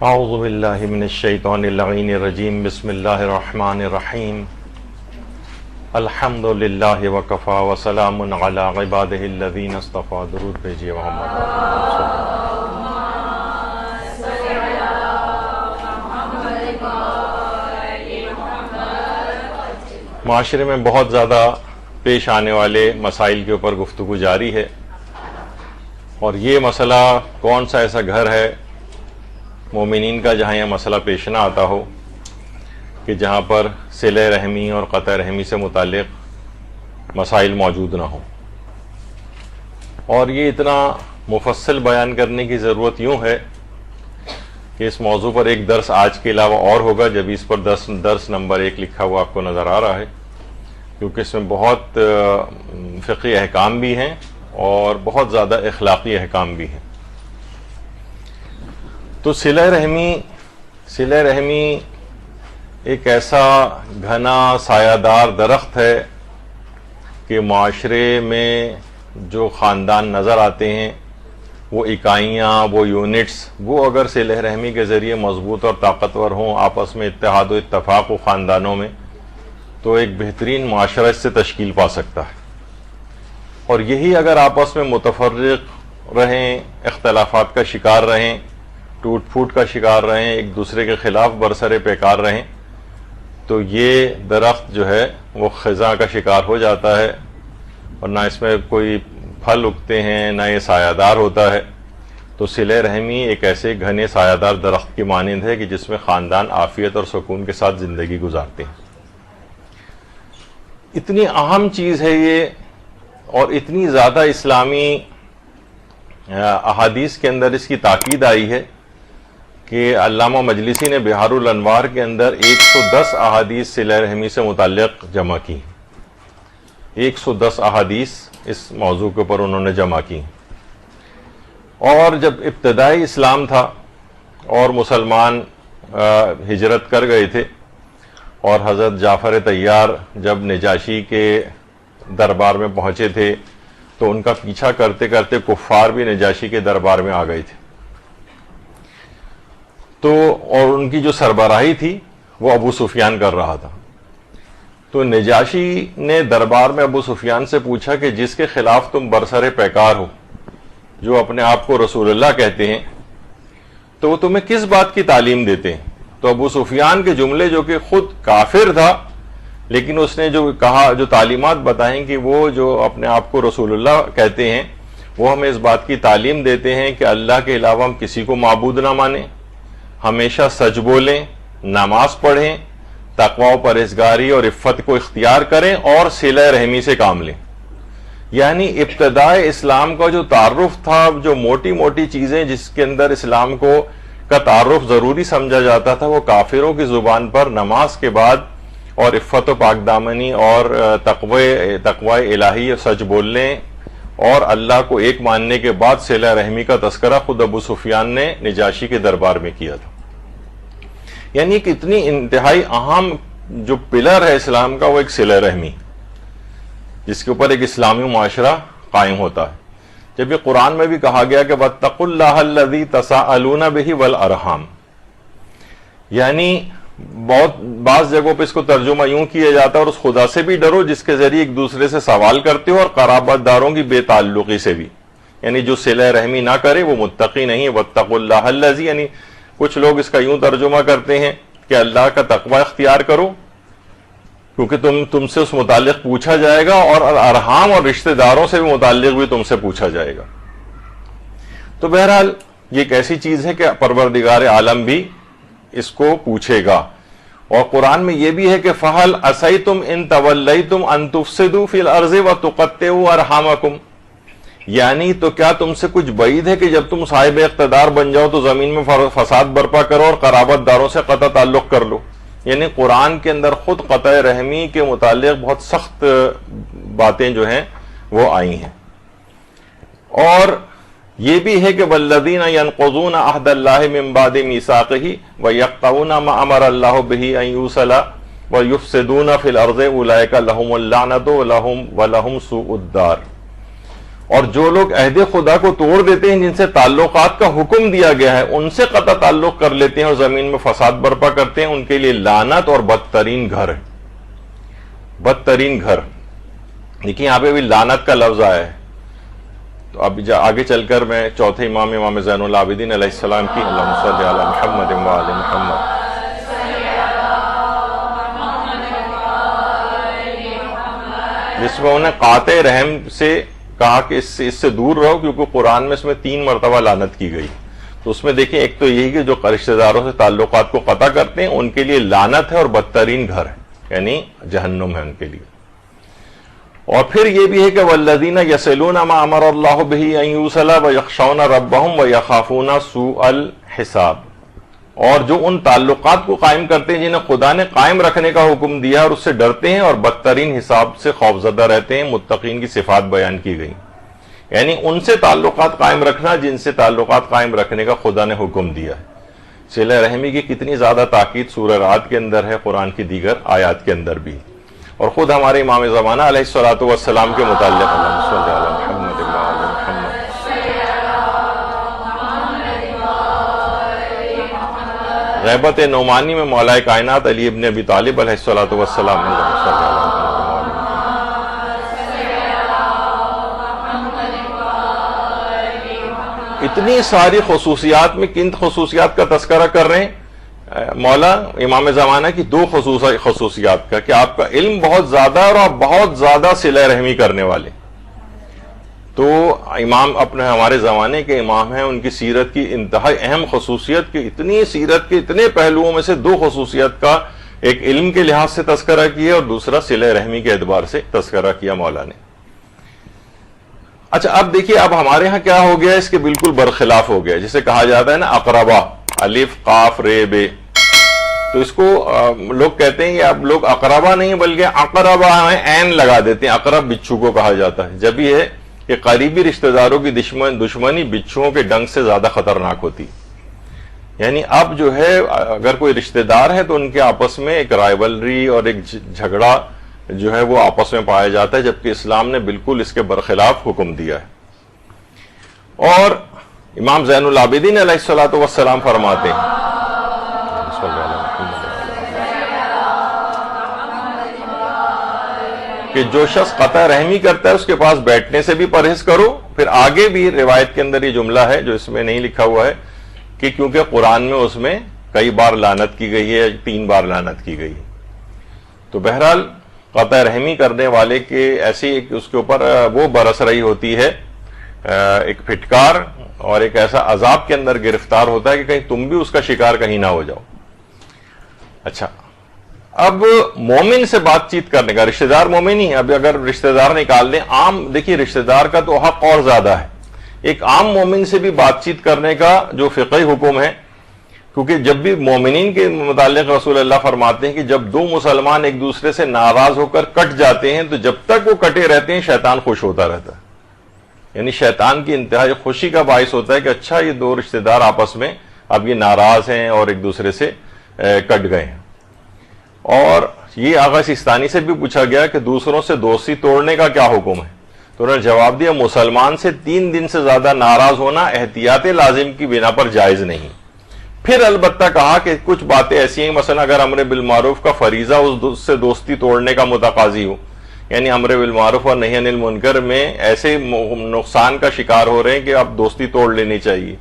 اعوذ باللہ من الشیطان اللعین الرجیم بسم اللہ الرحمن الرحیم الحمد للہ وکفا وسلام علی عبادہ الذین اصطفیٰ. درود بھیجیے محمد. معاشرے میں بہت زیادہ پیش آنے والے مسائل کے اوپر گفتگو جاری ہے، اور یہ مسئلہ کون سا ایسا گھر ہے مومنین کا جہاں یہ مسئلہ پیش نہ آتا ہو کہ جہاں پر صلہ رحمی اور قطع رحمی سے متعلق مسائل موجود نہ ہوں. اور یہ اتنا مفصل بیان کرنے کی ضرورت یوں ہے کہ اس موضوع پر ایک درس آج کے علاوہ اور ہوگا، جب اس پر درس نمبر 1 لکھا ہوا آپ کو نظر آ رہا ہے، کیونکہ اس میں بہت فقہی احکام بھی ہیں اور بہت زیادہ اخلاقی احکام بھی ہیں. تو صلہ رحمی ایک ایسا گھنا سایہ دار درخت ہے کہ معاشرے میں جو خاندان نظر آتے ہیں، وہ اکائیاں، وہ یونٹس، وہ اگر صلہ رحمی کے ذریعے مضبوط اور طاقتور ہوں، آپس میں اتحاد و اتفاق ہو خاندانوں میں، تو ایک بہترین معاشرہ اس سے تشکیل پا سکتا ہے. اور یہی اگر آپس میں متفرق رہیں، اختلافات کا شکار رہیں، ٹوٹ پھوٹ کا شکار رہیں، ایک دوسرے کے خلاف برسر پیکار رہیں، تو یہ درخت جو ہے وہ خزاں کا شکار ہو جاتا ہے، اور نہ اس میں کوئی پھل اگتے ہیں، نہ یہ سایہ دار ہوتا ہے. تو صلہ رحمی ایک ایسے گھنے سایہ دار درخت کی مانند ہے کہ جس میں خاندان عافیت اور سکون کے ساتھ زندگی گزارتے ہیں. اتنی اہم چیز ہے یہ، اور اتنی زیادہ اسلامی احادیث کے اندر اس کی تاکید آئی ہے کہ علامہ مجلسی نے بہار الانوار کے اندر 110 احادیث صلہ رحمی سے متعلق جمع کی. 110 احادیث اس موضوع کے اوپر انہوں نے جمع کی. اور جب ابتدائی اسلام تھا اور مسلمان ہجرت کر گئے تھے، اور حضرت جعفر طیار جب نجاشی کے دربار میں پہنچے تھے تو ان کا پیچھا کرتے کرتے کفار بھی نجاشی کے دربار میں آ گئے تھے. تو اور ان کی جو سربراہی تھی وہ ابو سفیان کر رہا تھا. تو نجاشی نے دربار میں ابو سفیان سے پوچھا کہ جس کے خلاف تم برسر پیکار ہو، جو اپنے آپ کو رسول اللہ کہتے ہیں، تو وہ تمہیں کس بات کی تعلیم دیتے ہیں؟ تو ابو سفیان کے جملے، جو کہ خود کافر تھا لیکن اس نے جو کہا، جو تعلیمات بتائیں کہ وہ جو اپنے آپ کو رسول اللہ کہتے ہیں، وہ ہمیں اس بات کی تعلیم دیتے ہیں کہ اللہ کے علاوہ ہم کسی کو معبود نہ مانیں، ہمیشہ سچ بولیں، نماز پڑھیں، تقوی و پرہیزگاری اور عفت کو اختیار کریں، اور صلہ رحمی سے کام لیں. یعنی ابتدائے اسلام کا جو تعارف تھا، جو موٹی موٹی چیزیں جس کے اندر اسلام کا تعارف ضروری سمجھا جاتا تھا، وہ کافروں کی زبان پر نماز کے بعد اور عفت و پاک دامنی اور تقوی الہی سچ بولنے اور اللہ کو ایک ماننے کے بعد صلہ رحمی کا تذکرہ خود ابو سفیان نے نجاشی کے دربار میں کیا تھا. یعنی ایک اتنی انتہائی اہم جو پلر ہے اسلام کا، وہ ایک صلہ رحمی، جس کے اوپر ایک اسلامی معاشرہ قائم ہوتا ہے. جب یہ قرآن میں بھی کہا گیا کہ وَاتَّقُوا اللَّهَ الَّذِي تَسَاءَلُونَ بِهِ وَالْأَرْحَامَ، یعنی بعض جگہوں پہ اس کو ترجمہ یوں کیا جاتا ہے، اور اس خدا سے بھی ڈرو جس کے ذریعے ایک دوسرے سے سوال کرتے ہو، اور قرابت داروں کی بے تعلقی سے بھی. یعنی جو صلہ رحمی نہ کرے وہ متقی نہیں. وَاتَّقُوا اللَّهَ الَّذِي، یعنی کچھ لوگ اس کا یوں ترجمہ کرتے ہیں کہ اللہ کا تقوی اختیار کرو، کیونکہ تم سے اس متعلق پوچھا جائے گا، اور ارحام اور رشتہ داروں سے بھی متعلق بھی تم سے پوچھا جائے گا. تو بہرحال یہ ایک ایسی چیز ہے کہ پروردگار عالم بھی اس کو پوچھے گا. اور قرآن میں یہ بھی ہے کہ فَهَلْ عَصَيْتُمْ إِن تَوَلَّيْتُمْ أَن تُفْسِدُوا فِي الْأَرْضِ وَتُقَطِّعُوا أَرْحَامَكُمْ، یعنی تو کیا تم سے کچھ بعید ہے کہ جب تم صاحب اقتدار بن جاؤ تو زمین میں فساد برپا کرو اور قرابت داروں سے قطع تعلق کر لو. یعنی قرآن کے اندر خود قطع رحمی کے متعلق بہت سخت باتیں جو ہیں وہ آئی ہیں. اور یہ بھی ہے کہ وَالَّذِينَ يَنقُضُونَ عَهْدَ اللَّهِ مِن بَعْدِ مِيثَاقِهِ وَيَقْطَعُونَ مَا أَمَرَ اللَّهُ بِهِ أَن يُوصَلَ وَيُفْسِدُونَ فِي الْأَرْضِ أُولَٰئِكَ لَهُمُ اللَّعْنَةُ وَلَهُمْ سُوءُ الدَّارِ. اور جو لوگ عہد خدا کو توڑ دیتے ہیں، جن سے تعلقات کا حکم دیا گیا ہے، ان سے قطع تعلق کر لیتے ہیں اور زمین میں فساد برپا کرتے ہیں، ان کے لیے لعنت اور بدترین گھر ہے، بدترین گھر۔ دیکھیں یہاں پہ بھی لعنت کا لفظ آیا ہے، تو اب آگے چل کر میں چوتھے امام، امام زین العابدین علیہ السلام کی اللہم صلی علی محمد و آل محمد، جس میں انہیں قاطع رحم سے کہا کہ اس سے دور رہو، کیونکہ قرآن میں اس میں 3 مرتبہ لعنت کی گئی۔ تو اس میں دیکھیں ایک تو یہی کہ جو رشتہ داروں سے تعلقات کو قطع کرتے ہیں ان کے لیے لعنت ہے اور بدترین گھر ہے، یعنی جہنم ہے ان کے لیے۔ اور پھر یہ بھی ہے کہ والذین یصلون ما امر اللہ بہ ان یوصل ویخشون ربہم ویخافون سوء الحساب، اور جو ان تعلقات کو قائم کرتے ہیں جنہیں خدا نے قائم رکھنے کا حکم دیا اور اس سے ڈرتے ہیں اور بدترین حساب سے خوفزدہ رہتے ہیں، متقین کی صفات بیان کی گئی، یعنی ان سے تعلقات قائم رکھنا جن سے تعلقات قائم رکھنے کا خدا نے حکم دیا ہے۔ صلہ رحمی کی کتنی زیادہ تاکید سورہ رعد کے اندر ہے، قرآن کی دیگر آیات کے اندر بھی، اور خود ہمارے امام زمانہ علیہ الصلوۃ والسلام کے متعلق اللہم صلی علی محمد و آل محمد۔ غیبت نعمانی میں مولا کائنات علی ابن ابی طالب علیہ الصلوۃ والسلام نے اتنی ساری خصوصیات میں کن خصوصیات کا تذکرہ کر رہے ہیں مولا امام زمانہ کی؟ 2 خصوصیات کا، کہ آپ کا علم بہت زیادہ اور آپ بہت زیادہ صلہ رحمی کرنے والے۔ تو امام اپنے ہمارے زمانے کے امام ہیں، ان کی سیرت کی انتہائی اہم خصوصیت کہ اتنی سیرت کے اتنے پہلوؤں میں سے 2 خصوصیت کا، ایک علم کے لحاظ سے تذکرہ کیا اور دوسرا صلہ رحمی کے اعتبار سے تذکرہ کیا مولا نے۔ اچھا اب دیکھیے، اب ہمارے ہاں کیا ہو گیا، اس کے بالکل برخلاف ہو گیا، جسے کہا جاتا ہے نا اقربا، الف قاف رے بے، تو اس کو لوگ کہتے ہیں کہ اب لوگ اقربا نہیں بلکہ اقربا ہیں، عین لگا دیتے ہیں، اقرب بچھو کو کہا جاتا ہے، جب یہ ہے کہ قریبی رشتہ داروں کی دشمنی بچھوؤں کے ڈنگ سے زیادہ خطرناک ہوتی، یعنی اب جو ہے اگر کوئی رشتہ دار ہے تو ان کے آپس میں ایک رائیولری اور ایک جھگڑا جو ہے وہ آپس میں پایا جاتا ہے، جبکہ اسلام نے بالکل اس کے برخلاف حکم دیا ہے۔ اور امام زین العابدین علیہ الصلوۃ والسلام فرماتے ہیں کہ جو شخص قطع رحمی کرتا ہے اس کے پاس بیٹھنے سے بھی پرہیز کرو۔ پھر آگے بھی روایت کے اندر یہ جملہ ہے جو اس میں نہیں لکھا ہوا ہے کہ کیونکہ قرآن میں اس میں کئی بار لعنت کی گئی ہے، 3 بار لعنت کی گئی ہے۔ تو بہرحال قطع رحمی کرنے والے کے ایسی اس کے اوپر وہ برس رہی ہوتی ہے ایک پھٹکار، اور ایک ایسا عذاب کے اندر گرفتار ہوتا ہے کہ کہیں تم بھی اس کا شکار کہیں نہ ہو جاؤ۔ اچھا، اب مومن سے بات چیت کرنے کا، رشتہ دار مومن ہی، اب اگر رشتہ دار نکال دیں، عام دیکھیے رشتہ دار کا تو حق اور زیادہ ہے، ایک عام مومن سے بھی بات چیت کرنے کا جو فقہی حکم ہے، کیونکہ جب بھی مومنین کے متعلق رسول اللہ فرماتے ہیں کہ جب 2 مسلمان ایک دوسرے سے ناراض ہو کر کٹ جاتے ہیں تو جب تک وہ کٹے رہتے ہیں شیطان خوش ہوتا رہتا ہے، یعنی شیطان کی انتہائی خوشی کا باعث ہوتا ہے کہ اچھا یہ 2 رشتہ دار آپس میں اب یہ ناراض ہیں اور ایک دوسرے سے کٹ گئے ہیں۔ اور یہ آغا سیستانی سے بھی پوچھا گیا کہ دوسروں سے دوستی توڑنے کا کیا حکم ہے، تو انہوں نے جواب دیا مسلمان سے 3 دن سے زیادہ ناراض ہونا احتیاط لازم کی بنا پر جائز نہیں۔ پھر البتہ کہا کہ کچھ باتیں ایسی ہیں، مثلا اگر امر بالمعروف کا فریضہ اس سے دوستی توڑنے کا متقاضی ہو، یعنی امر بالمعروف اور نہی عن المنکر میں ایسے نقصان کا شکار ہو رہے ہیں کہ اب دوستی توڑ لینی چاہیے،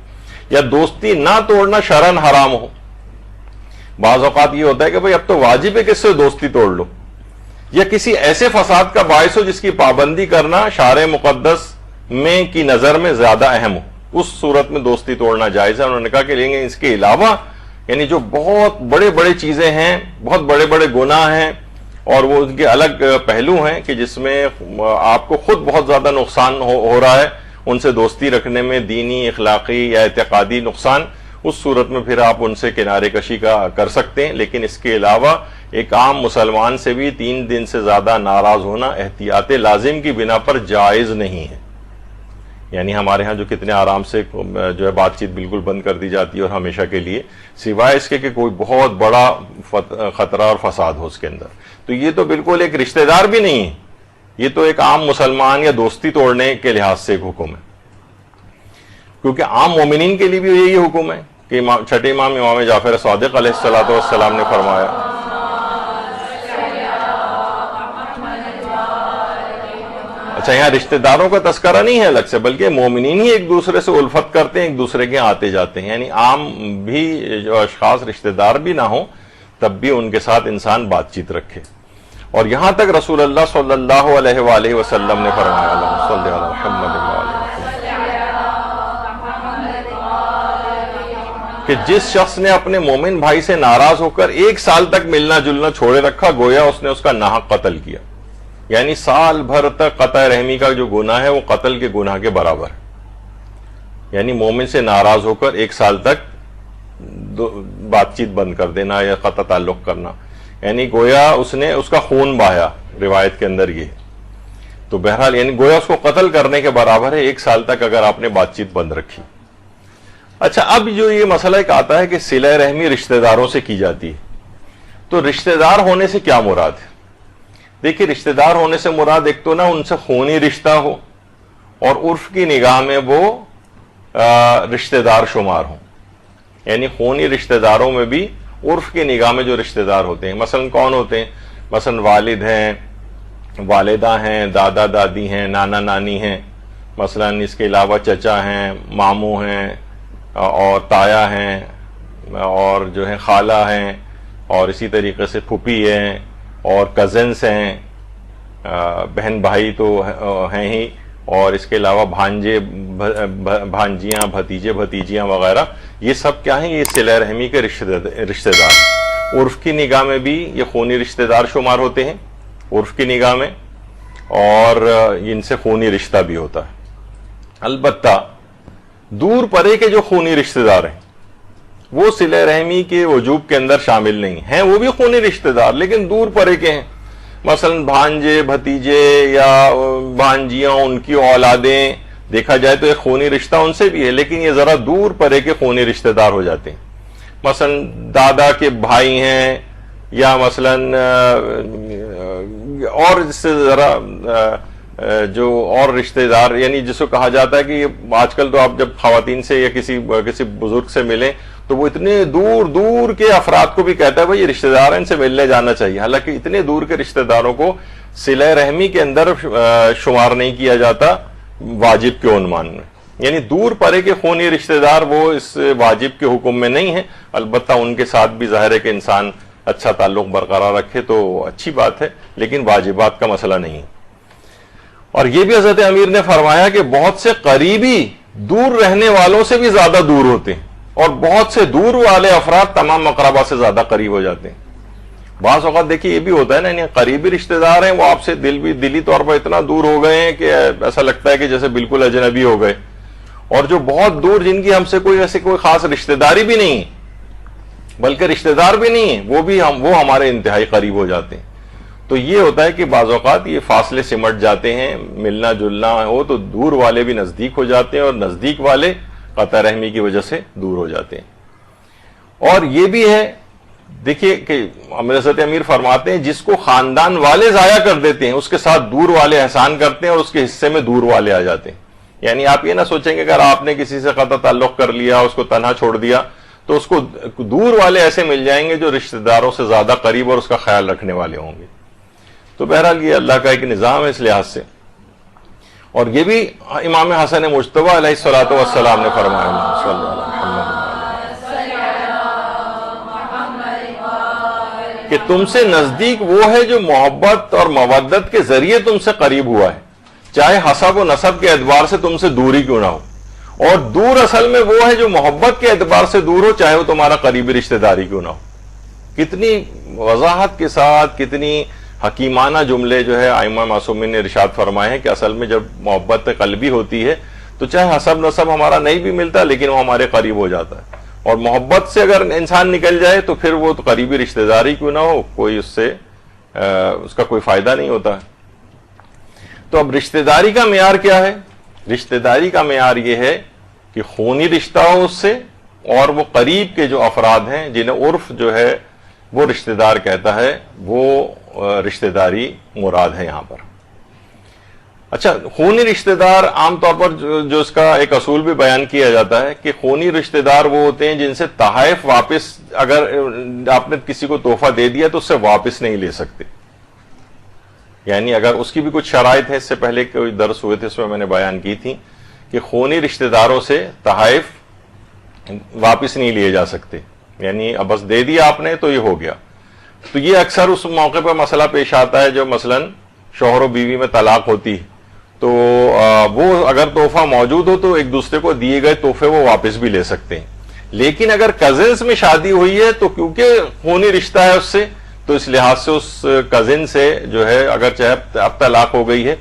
یا دوستی نہ توڑنا شرعاً حرام ہو۔ بعض اوقات یہ ہوتا ہے کہ بھئی اب تو واجب ہے کہ اس سے دوستی توڑ لو، یا کسی ایسے فساد کا باعث ہو جس کی پابندی کرنا شارع مقدس میں کی نظر میں زیادہ اہم ہو، اس صورت میں دوستی توڑنا جائز ہے۔ انہوں نے کہا کہ لیکن اس کے علاوہ یعنی جو بہت بڑے بڑے چیزیں ہیں، بہت بڑے بڑے گناہ ہیں اور وہ ان کے الگ پہلو ہیں کہ جس میں آپ کو خود بہت زیادہ نقصان ہو رہا ہے ان سے دوستی رکھنے میں، دینی، اخلاقی یا اعتقادی نقصان، اس صورت میں پھر آپ ان سے کنارے کشی کا کر سکتے ہیں۔ لیکن اس کے علاوہ ایک عام مسلمان سے بھی 3 دن سے زیادہ ناراض ہونا احتیاط لازم کی بنا پر جائز نہیں ہے۔ یعنی ہمارے ہاں جو کتنے آرام سے جو ہے بات چیت بالکل بند کر دی جاتی ہے اور ہمیشہ کے لیے، سوائے اس کے کہ کوئی بہت بڑا خطرہ اور فساد ہو اس کے اندر، تو یہ تو بالکل ایک رشتہ دار بھی نہیں ہے، یہ تو ایک عام مسلمان یا دوستی توڑنے کے لحاظ سے ایک حکم ہے، کیونکہ عام مومنین کے لیے بھی یہی حکم ہے کہ چھٹے امام امام جعفر صادق علیہ السلام نے فرمایا اچھا یہاں رشتہ داروں کا تذکرہ نہیں ہے الگ سے، بلکہ مومنین ہی ایک دوسرے سے الفت کرتے ہیں، ایک دوسرے کے آتے جاتے ہیں، یعنی عام بھی جو اشخاص رشتہ دار بھی نہ ہوں تب بھی ان کے ساتھ انسان بات چیت رکھے۔ اور یہاں تک رسول اللہ صلی اللہ علیہ وآلہ وسلم نے فرمایا اللہم صلی علی محمد کہ جس شخص نے اپنے مومن بھائی سے ناراض ہو کر 1 سال تک ملنا جلنا چھوڑے رکھا، گویا اس نے اس کا ناحق قتل کیا، یعنی سال بھر تک قطع رحمی کا جو گناہ ہے وہ قتل کے گناہ کے برابر ہے۔ یعنی مومن سے ناراض ہو کر 1 سال تک بات چیت بند کر دینا یا قطع تعلق کرنا، یعنی گویا اس نے اس کا خون بہایا، روایت کے اندر یہ تو بہرحال یعنی گویا اس کو قتل کرنے کے برابر ہے 1 سال تک اگر آپ نے بات چیت بند رکھی۔ اچھا اب جو یہ مسئلہ ایک آتا ہے کہ صلہ رحمی رشتہ داروں سے کی جاتی ہے، تو رشتہ دار ہونے سے کیا مراد ہے؟ دیکھیے رشتہ دار ہونے سے مراد ایک تو نا ان سے خونی رشتہ ہو اور عرف کی نگاہ میں وہ رشتہ دار شمار ہوں، یعنی خونی رشتہ داروں میں بھی عرف کی نگاہ میں جو رشتہ دار ہوتے ہیں مثلا کون ہوتے ہیں؟ مثلا والد ہیں، والدہ ہیں، دادا دادی ہیں، نانا نانی ہیں، مثلا اس کے علاوہ چچا ہیں، ماموں ہیں اور تایا ہیں اور جو ہیں خالہ ہیں، اور اسی طریقے سے پھوپھی ہیں اور کزنس ہیں، بہن بھائی تو ہیں ہی، اور اس کے علاوہ بھانجے بھانجیاں بھتیجے بھتیجیاں وغیرہ، یہ سب کیا ہیں؟ یہ صلہ رحمی کے رشتہ دار۔ عرف کی نگاہ میں بھی یہ خونی رشتہ دار شمار ہوتے ہیں عرف کی نگاہ میں، اور ان سے خونی رشتہ بھی ہوتا ہے۔ البتہ دور پرے کے جو خونی رشتہ دار ہیں وہ صلہ رحمی کے وجوب کے اندر شامل نہیں ہیں، وہ بھی خونی رشتہ دار لیکن دور پرے کے ہیں، مثلا بھانجے بھتیجے یا بھانجیاں، ان کی اولادیں، دیکھا جائے تو ایک خونی رشتہ ان سے بھی ہے لیکن یہ ذرا دور پرے کے خونی رشتہ دار ہو جاتے ہیں۔ مثلا دادا کے بھائی ہیں یا مثلا اور اس سے ذرا جو اور رشتہ دار، یعنی جس کو کہا جاتا ہے کہ آج کل تو آپ جب خواتین سے یا کسی بزرگ سے ملیں تو وہ اتنے دور دور کے افراد کو بھی کہتا ہے بھائی یہ رشتہ دار ہیں، ان سے ملنے جانا چاہیے، حالانکہ اتنے دور کے رشتہ داروں کو صلہ رحمی کے اندر شمار نہیں کیا جاتا واجب کے عنوان میں، یعنی دور پرے کے خونی رشتہ دار وہ اس واجب کے حکم میں نہیں ہیں، البتہ ان کے ساتھ بھی ظاہر ہے کہ انسان اچھا تعلق برقرار رکھے تو اچھی بات ہے لیکن واجبات کا مسئلہ نہیں ہے۔ اور یہ بھی حضرت امیر نے فرمایا کہ بہت سے قریبی دور رہنے والوں سے بھی زیادہ دور ہوتے ہیں اور بہت سے دور والے افراد تمام اقربا سے زیادہ قریب ہو جاتے ہیں۔ بعض اوقات دیکھیے یہ بھی ہوتا ہے نا، یعنی قریبی رشتہ دار ہیں وہ آپ سے دلی طور پر اتنا دور ہو گئے ہیں کہ ایسا لگتا ہے کہ جیسے بالکل اجنبی ہو گئے، اور جو بہت دور جن کی ہم سے کوئی خاص رشتہ داری بھی نہیں ہے بلکہ رشتہ دار بھی نہیں ہے وہ ہمارے انتہائی قریب ہو جاتے ہیں۔ تو یہ ہوتا ہے کہ بعض اوقات یہ فاصلے سمٹ جاتے ہیں، ملنا جلنا ہو تو دور والے بھی نزدیک ہو جاتے ہیں اور نزدیک والے قطع رحمی کی وجہ سے دور ہو جاتے ہیں۔ اور یہ بھی ہے دیکھیے کہ حضرت امیر فرماتے ہیں جس کو خاندان والے ضائع کر دیتے ہیں اس کے ساتھ دور والے احسان کرتے ہیں اور اس کے حصے میں دور والے آ جاتے ہیں۔ یعنی آپ یہ نہ سوچیں کہ اگر آپ نے کسی سے قطع تعلق کر لیا، اس کو تنہا چھوڑ دیا تو اس کو دور والے ایسے مل جائیں گے جو رشتہ داروں سے زیادہ قریب اور اس کا خیال رکھنے والے ہوں گے۔ تو بہرحال یہ اللہ کا ایک نظام ہے اس لحاظ سے۔ اور یہ بھی امام حسن مجتبی علیہ الصلوۃ والسلام نے فرمایا صلی اللہ علیہ وسلم کہ تم سے نزدیک وہ ہے جو محبت اور مودت کے ذریعے تم سے قریب ہوا ہے، چاہے حسب و نسب کے اعتبار سے تم سے دوری کیوں نہ ہو، اور دور اصل میں وہ ہے جو محبت کے اعتبار سے دور ہو چاہے وہ تمہارا قریبی رشتہ داری کیوں نہ ہو۔ کتنی وضاحت کے ساتھ، کتنی حکیمانہ جملے جو ہے ائمہ معصومین نے ارشاد فرمائے ہیں کہ اصل میں جب محبت قلبی ہوتی ہے تو چاہے حسب نسب ہمارا نہیں بھی ملتا لیکن وہ ہمارے قریب ہو جاتا ہے، اور محبت سے اگر انسان نکل جائے تو پھر وہ تو قریبی رشتہ داری کیوں نہ ہو کوئی اس کا کوئی فائدہ نہیں ہوتا ہے۔ تو اب رشتہ داری کا معیار کیا ہے؟ رشتہ داری کا معیار یہ ہے کہ خونی رشتہ ہو اس سے، اور وہ قریب کے جو افراد ہیں جنہیں عرف جو ہے وہ رشتہ دار کہتا ہے، وہ رشتہ داری مراد ہے یہاں پر۔ اچھا، خونی رشتہ دار عام طور پر جو اس کا ایک اصول بھی بیان کیا جاتا ہے کہ خونی رشتہ دار وہ ہوتے ہیں جن سے تحائف واپس، اگر آپ نے کسی کو تحفہ دے دیا تو اس سے واپس نہیں لے سکتے. یعنی اگر اس کی بھی کچھ شرائط ہیں، اس سے پہلے کوئی درس ہوئے تھے اس میں میں نے بیان کی تھی کہ خونی رشتہ داروں سے تحائف واپس نہیں لیے جا سکتے. یعنی اب بس دے دیا آپ نے تو یہ ہو گیا. تو یہ اکثر اس موقع پر مسئلہ پیش آتا ہے جو مثلا شوہر و بیوی میں طلاق ہوتی ہے، تو وہ اگر تحفہ موجود ہو تو ایک دوسرے کو دیے گئے تحفے وہ واپس بھی لے سکتے ہیں. لیکن اگر کزنس میں شادی ہوئی ہے تو کیونکہ خونی رشتہ ہے اس سے، تو اس لحاظ سے اس کزن سے جو ہے اگر چاہے اب طلاق ہو گئی ہے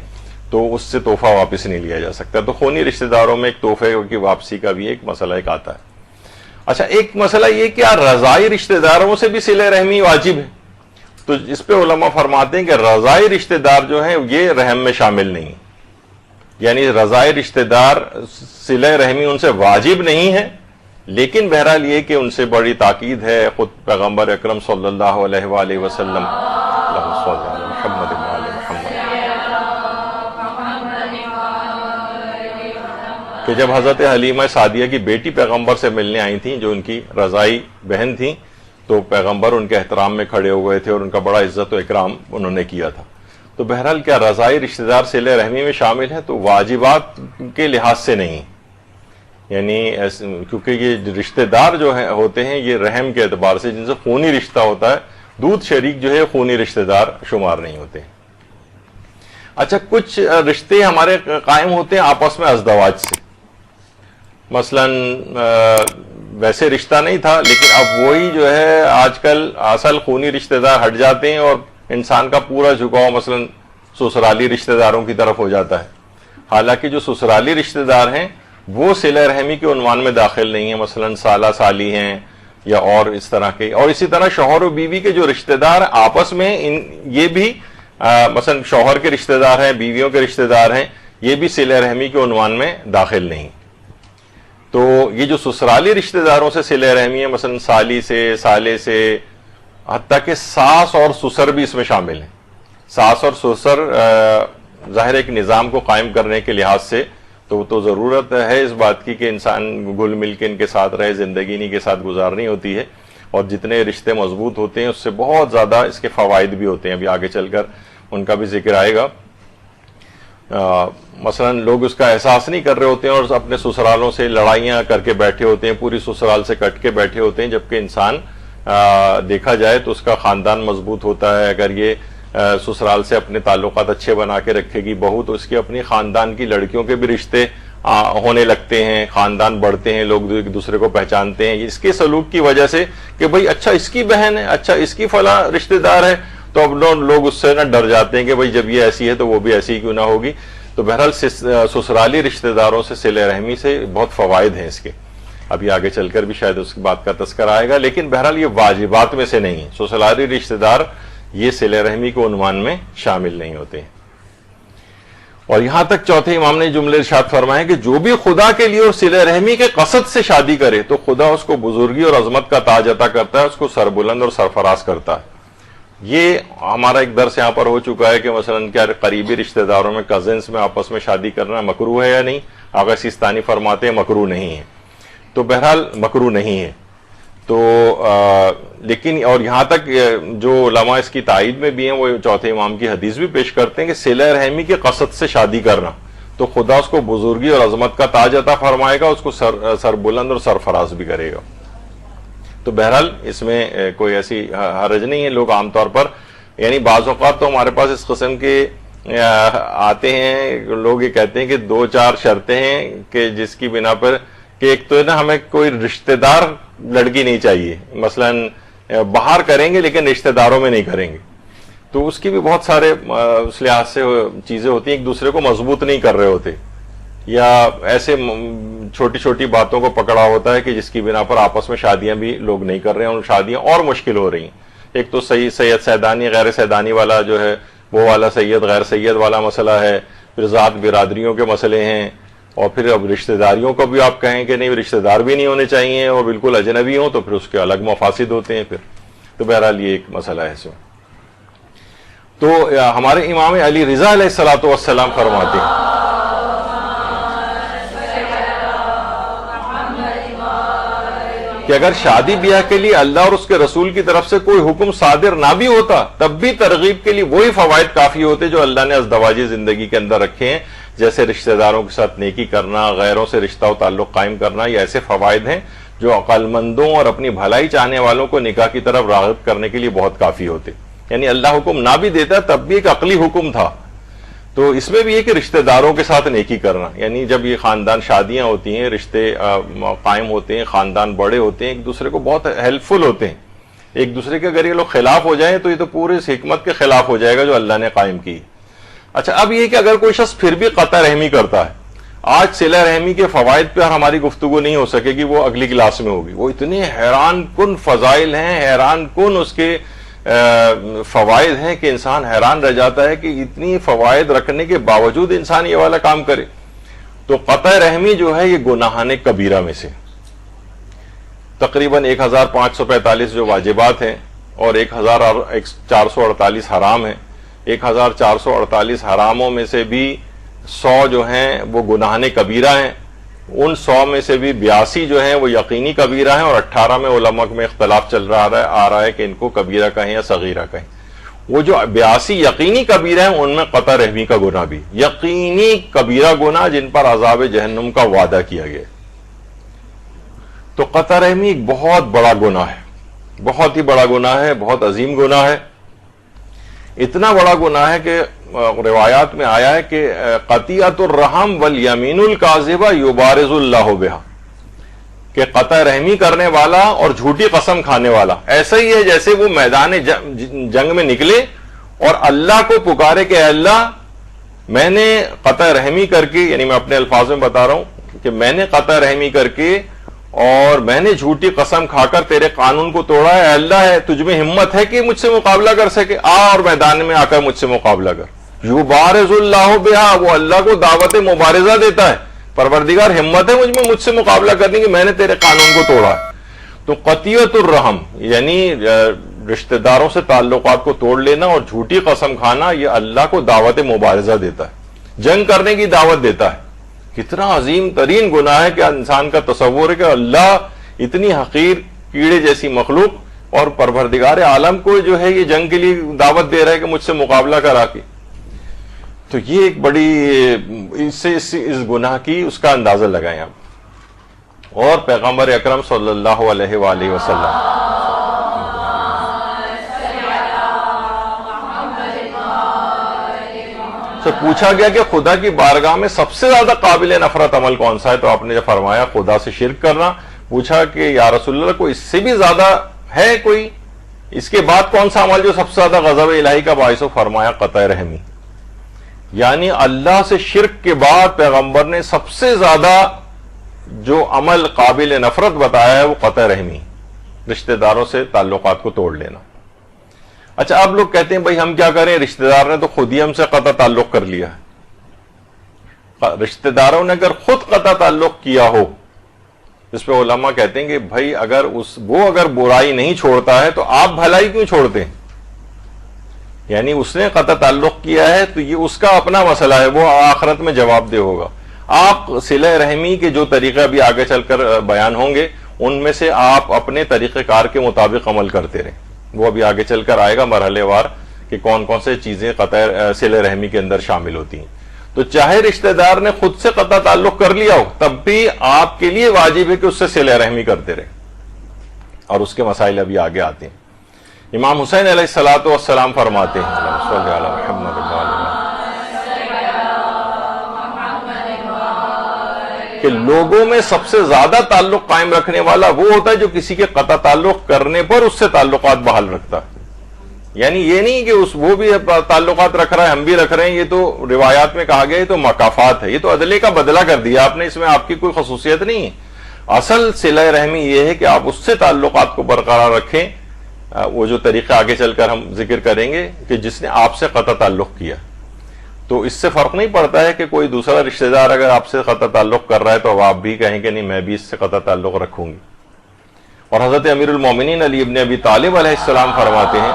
تو اس سے تحفہ واپس نہیں لیا جا سکتا. تو خونی رشتہ داروں میں ایک تحفے کی واپسی کا بھی ایک مسئلہ ایک آتا ہے. اچھا، ایک مسئلہ یہ کہ رضائی رشتہ داروں سے بھی صلہ رحمی واجب ہے. تو اس پہ علماء فرماتے ہیں کہ رضائی رشتہ دار جو ہیں یہ رحم میں شامل نہیں، یعنی رضائی رشتہ دار صلہ رحمی ان سے واجب نہیں ہے، لیکن بہرحال یہ کہ ان سے بڑی تاکید ہے. خود پیغمبر اکرم صلی اللہ علیہ وآلہ وسلم محمد کہ جب حضرت حلیمہ سعدیہ کی بیٹی پیغمبر سے ملنے آئی تھیں جو ان کی رضائی بہن تھیں، تو پیغمبر ان کے احترام میں کھڑے ہوئے تھے اور ان کا بڑا عزت و اکرام انہوں نے کیا تھا. تو بہرحال کیا رضائی رشتہ دار صلہ رحمی میں شامل ہے؟ تو واجبات کے لحاظ سے نہیں، یعنی کیونکہ یہ رشتہ دار جو ہوتے ہیں یہ رحم کے اعتبار سے جن سے خونی رشتہ ہوتا ہے، دودھ شریک جو ہے خونی رشتہ دار شمار نہیں ہوتے. اچھا، کچھ رشتے ہمارے قائم ہوتے ہیں آپس میں ازدواج سے. مثلا ویسے رشتہ نہیں تھا لیکن اب وہی جو ہے آج کل اصل خونی رشتہ دار ہٹ جاتے ہیں اور انسان کا پورا جھکاؤ مثلا سسرالی رشتہ داروں کی طرف ہو جاتا ہے. حالانکہ جو سسرالی رشتہ دار ہیں وہ صلہ رحمی کے عنوان میں داخل نہیں ہیں، مثلا سالہ سالی ہیں یا اور اس طرح کے. اور اسی طرح شوہر و بیوی کے جو رشتہ دار آپس میں یہ بھی مثلا شوہر کے رشتہ دار ہیں، بیویوں کے رشتہ دار ہیں، یہ بھی صلہ رحمی کے عنوان میں داخل نہیں. تو یہ جو سسرالی رشتہ داروں سے صلہ رحمی ہے، مثلا سالی سے، سالے سے، حتیٰ کہ ساس اور سسر بھی اس میں شامل ہیں. ساس اور سسر ظاہر ایک نظام کو قائم کرنے کے لحاظ سے تو ضرورت ہے اس بات کی کہ انسان گل مل کے ان کے ساتھ رہے، زندگی انہی کے ساتھ گزارنی ہوتی ہے. اور جتنے رشتے مضبوط ہوتے ہیں اس سے بہت زیادہ اس کے فوائد بھی ہوتے ہیں، ابھی آگے چل کر ان کا بھی ذکر آئے گا. مثلا لوگ اس کا احساس نہیں کر رہے ہوتے ہیں اور اپنے سسرالوں سے لڑائیاں کر کے بیٹھے ہوتے ہیں، پوری سسرال سے کٹ کے بیٹھے ہوتے ہیں، جبکہ انسان دیکھا جائے تو اس کا خاندان مضبوط ہوتا ہے. اگر یہ سسرال سے اپنے تعلقات اچھے بنا کے رکھے گی بہو، تو اس کی اپنی خاندان کی لڑکیوں کے بھی رشتے ہونے لگتے ہیں، خاندان بڑھتے ہیں، لوگ ایک دوسرے کو پہچانتے ہیں اس کے سلوک کی وجہ سے کہ بھئی اچھا اس کی بہن ہے، اچھا اس کی فلاں رشتہ دار ہے، تو اب لوگ اس سے ڈر جاتے ہیں کہ بھئی جب یہ ایسی ہے تو وہ بھی ایسی ہی کیوں نہ ہوگی. تو بہرحال سسرالی رشتہ داروں سے صلہ رحمی سے بہت فوائد ہیں اس کے، ابھی آگے چل کر بھی شاید اس بات کا تذکرہ آئے گا. لیکن بہرحال یہ واجبات میں سے نہیں ہے. سسرالی رشتہ دار یہ صلہ رحمی کے عنوان میں شامل نہیں ہوتے ہیں. اور یہاں تک چوتھے امام نے جملے ارشاد فرمائے کہ جو بھی خدا کے لیے اور صلہ رحمی کے قصد سے شادی کرے تو خدا اس کو بزرگی اور عظمت کا تاج عطا کرتا ہے، اس کو سربلند اور سرفراز کرتا ہے. یہ ہمارا ایک درس یہاں پر ہو چکا ہے کہ مثلا کیا قریبی رشتہ داروں میں کزنس میں آپس میں شادی کرنا مکروہ ہے یا نہیں. آغا سیستانی فرماتے ہیں مکروہ نہیں ہے. تو بہرحال مکروہ نہیں ہے. تو لیکن اور یہاں تک جو علماء اس کی تائید میں بھی ہیں وہ چوتھے امام کی حدیث بھی پیش کرتے ہیں کہ صلہ رحمی کے قصد سے شادی کرنا تو خدا اس کو بزرگی اور عظمت کا تاج عطا فرمائے گا، اس کو سربلند اور سرفراز بھی کرے گا. تو بہرحال اس میں کوئی ایسی حرج نہیں ہے. لوگ عام طور پر یعنی بعض اوقات تو ہمارے پاس اس قسم کے آتے ہیں، لوگ یہ کہتے ہیں کہ 2-4 شرطیں ہیں کہ جس کی بنا پر کہ ایک تو ہے نا ہمیں کوئی رشتہ دار لڑکی نہیں چاہیے، مثلا باہر کریں گے لیکن رشتہ داروں میں نہیں کریں گے. تو اس کی بھی بہت سارے اس لحاظ سے چیزیں ہوتی ہیں، ایک دوسرے کو مضبوط نہیں کر رہے ہوتے یا ایسے چھوٹی چھوٹی باتوں کو پکڑا ہوتا ہے کہ جس کی بنا پر آپس میں شادیاں بھی لوگ نہیں کر رہے ہیں اور شادیاں اور مشکل ہو رہی ہیں. ایک تو سید سیدانی غیر سیدانی والا جو ہے وہ والا سید غیر سید والا مسئلہ ہے، پھر ذات برادریوں کے مسئلے ہیں، اور پھر اب رشتہ داریوں کو بھی آپ کہیں کہ نہیں رشتہ دار بھی نہیں ہونے چاہیے اور بالکل اجنبی ہوں تو پھر اس کے الگ مفاسد ہوتے ہیں پھر. تو بہرحال یہ ایک مسئلہ ہے اس میں. تو ہمارے امام علی رضا علیہ الصلوۃ والسلام فرماتے ہیں کہ اگر شادی بیاہ کے لیے اللہ اور اس کے رسول کی طرف سے کوئی حکم صادر نہ بھی ہوتا تب بھی ترغیب کے لیے وہی فوائد کافی ہوتے جو اللہ نے ازدواجی زندگی کے اندر رکھے ہیں، جیسے رشتہ داروں کے ساتھ نیکی کرنا، غیروں سے رشتہ و تعلق قائم کرنا. یہ ایسے فوائد ہیں جو عقل مندوں اور اپنی بھلائی چاہنے والوں کو نکاح کی طرف راغب کرنے کے لیے بہت کافی ہوتے. یعنی اللہ حکم نہ بھی دیتا تب بھی ایک عقلی حکم تھا. تو اس میں بھی یہ کہ رشتہ داروں کے ساتھ نیکی کرنا، یعنی جب یہ خاندان شادیاں ہوتی ہیں، رشتے قائم ہوتے ہیں، خاندان بڑے ہوتے ہیں، ایک دوسرے کو بہت ہیلپ فل ہوتے ہیں. ایک دوسرے کے اگر یہ لوگ خلاف ہو جائیں تو یہ تو پورے اس حکمت کے خلاف ہو جائے گا جو اللہ نے قائم کی. اچھا، اب یہ کہ اگر کوئی شخص پھر بھی قطع رحمی کرتا ہے، آج صلہ رحمی کے فوائد پہ ہماری گفتگو نہیں ہو سکے گی، وہ اگلی کلاس میں ہوگی. وہ اتنے حیران کن فضائل ہیں، حیران کن اس کے فوائد ہیں کہ انسان حیران رہ جاتا ہے کہ اتنی فوائد رکھنے کے باوجود انسان یہ والا کام کرے. تو قطع رحمی جو ہے یہ گناہان کبیرہ میں سے تقریباً 1545 جو واجبات ہیں اور 1448 حرام ہیں. 1448 حراموں میں سے بھی 100 جو ہیں وہ گناہان کبیرہ ہیں. ان 100 میں سے بھی 82 جو ہیں وہ یقینی کبیرہ ہیں، اور 18 میں علماء میں اختلاف چل رہا ہے کہ ان کو کبیرہ کہیں یا صغیرہ کہیں. وہ جو 82 یقینی کبیرہ ہیں ان میں قطع رحمی کا گناہ بھی یقینی کبیرہ گناہ جن پر عذاب جہنم کا وعدہ کیا گیا. تو قطع رحمی ایک بہت بڑا گناہ ہے، بہت ہی بڑا گناہ ہے، بہت عظیم گناہ ہے. اتنا بڑا گناہ ہے کہ روایات میں آیا ہے کہ قطیعۃ الرحم والیمین الکاذبہ یبارز اللہ بہا، کہ قطع رحمی کرنے والا اور جھوٹی قسم کھانے والا ایسا ہی ہے جیسے وہ میدان جنگ میں نکلے اور اللہ کو پکارے کہ اے اللہ میں نے قطع رحمی کر کے، یعنی میں اپنے الفاظ میں بتا رہا ہوں کہ میں نے قطع رحمی کر کے اور میں نے جھوٹی قسم کھا کر تیرے قانون کو توڑا ہے، اے اللہ ہے تجھ میں ہمت ہے کہ مجھ سے مقابلہ کر سکے، آ اور میدان میں آ کر مجھ سے مقابلہ کر. یبارز اللہ بہا، وہ اللہ کو دعوت مبارزہ دیتا ہے، پروردگار ہمت ہے مجھ سے مقابلہ کرنے کی، میں نے تیرے قانون کو توڑا ہے. تو قطیعۃ الرحم یعنی رشتہ داروں سے تعلقات کو توڑ لینا اور جھوٹی قسم کھانا، یہ اللہ کو دعوت مبارزہ دیتا ہے، جنگ کرنے کی دعوت دیتا ہے. کتنا عظیم ترین گناہ ہے کہ انسان کا تصور ہے کہ اللہ اتنی حقیر کیڑے جیسی مخلوق اور پروردگار عالم کو جو ہے یہ جنگ کے لیے دعوت دے رہا ہے کہ مجھ سے مقابلہ کرا کے. تو یہ ایک بڑی اس گناہ کی اس کا اندازہ لگائیں آپ. اور پیغمبر اکرم صلی اللہ علیہ وآلہ وسلم سے پوچھا گیا کہ خدا کی بارگاہ میں سب سے زیادہ قابل نفرت عمل کون سا ہے، تو آپ نے جو فرمایا خدا سے شرک کرنا. پوچھا کہ یا رسول اللہ کوئی اس سے بھی زیادہ ہے کوئی، اس کے بعد کون سا عمل جو سب سے زیادہ غضب الہی کا باعث ہو؟ فرمایا قطع رحمی. یعنی اللہ سے شرک کے بعد پیغمبر نے سب سے زیادہ جو عمل قابل نفرت بتایا ہے وہ قطع رحمی، رشتہ داروں سے تعلقات کو توڑ لینا. اچھا، اب لوگ کہتے ہیں بھائی ہم کیا کریں، رشتہ دار نے تو خود ہی ہم سے قطع تعلق کر لیا ہے. رشتہ داروں نے اگر خود قطع تعلق کیا ہو، اس پہ علماء کہتے ہیں کہ بھائی اگر وہ برائی نہیں چھوڑتا ہے تو آپ بھلائی کیوں چھوڑتے ہیں؟ یعنی اس نے قطع تعلق کیا ہے تو یہ اس کا اپنا مسئلہ ہے، وہ آخرت میں جواب دہ ہوگا. آپ صلہ رحمی کے جو طریقے ابھی آگے چل کر بیان ہوں گے ان میں سے آپ اپنے طریقہ کار کے مطابق عمل کرتے رہیں. وہ ابھی آگے چل کر آئے گا مرحلے وار کہ کون کون سے چیزیں قطع صلہ رحمی کے اندر شامل ہوتی ہیں. تو چاہے رشتہ دار نے خود سے قطع تعلق کر لیا ہو تب بھی آپ کے لیے واجب ہے کہ اس سے صلہ رحمی کرتے رہیں، اور اس کے مسائل ابھی آگے آتے ہیں. امام حسین علیہ الصلوۃ والسلام فرماتے ہیں کہ لوگوں میں سب سے زیادہ تعلق قائم رکھنے والا وہ ہوتا ہے جو کسی کے قطع تعلق کرنے پر اس سے تعلقات بحال رکھتا ہے. یعنی یہ نہیں کہ وہ بھی تعلقات رکھ رہا ہے ہم بھی رکھ رہے ہیں، یہ تو روایات میں کہا گیا یہ تو مکافات ہے، یہ تو عدلے کا بدلہ کر دیا آپ نے، اس میں آپ کی کوئی خصوصیت نہیں ہے. اصل صلہ رحمی یہ ہے کہ آپ اس سے تعلقات کو برقرار رکھیں، وہ جو طریقہ آگے چل کر ہم ذکر کریں گے کہ جس نے آپ سے قطع تعلق کیا. تو اس سے فرق نہیں پڑتا ہے کہ کوئی دوسرا رشتہ دار اگر آپ سے قطع تعلق کر رہا ہے تو اب آپ بھی کہیں کہ نہیں میں بھی اس سے قطع تعلق رکھوں گی. اور حضرت امیر المومنین علی ابن ابی طالب علیہ السلام فرماتے ہیں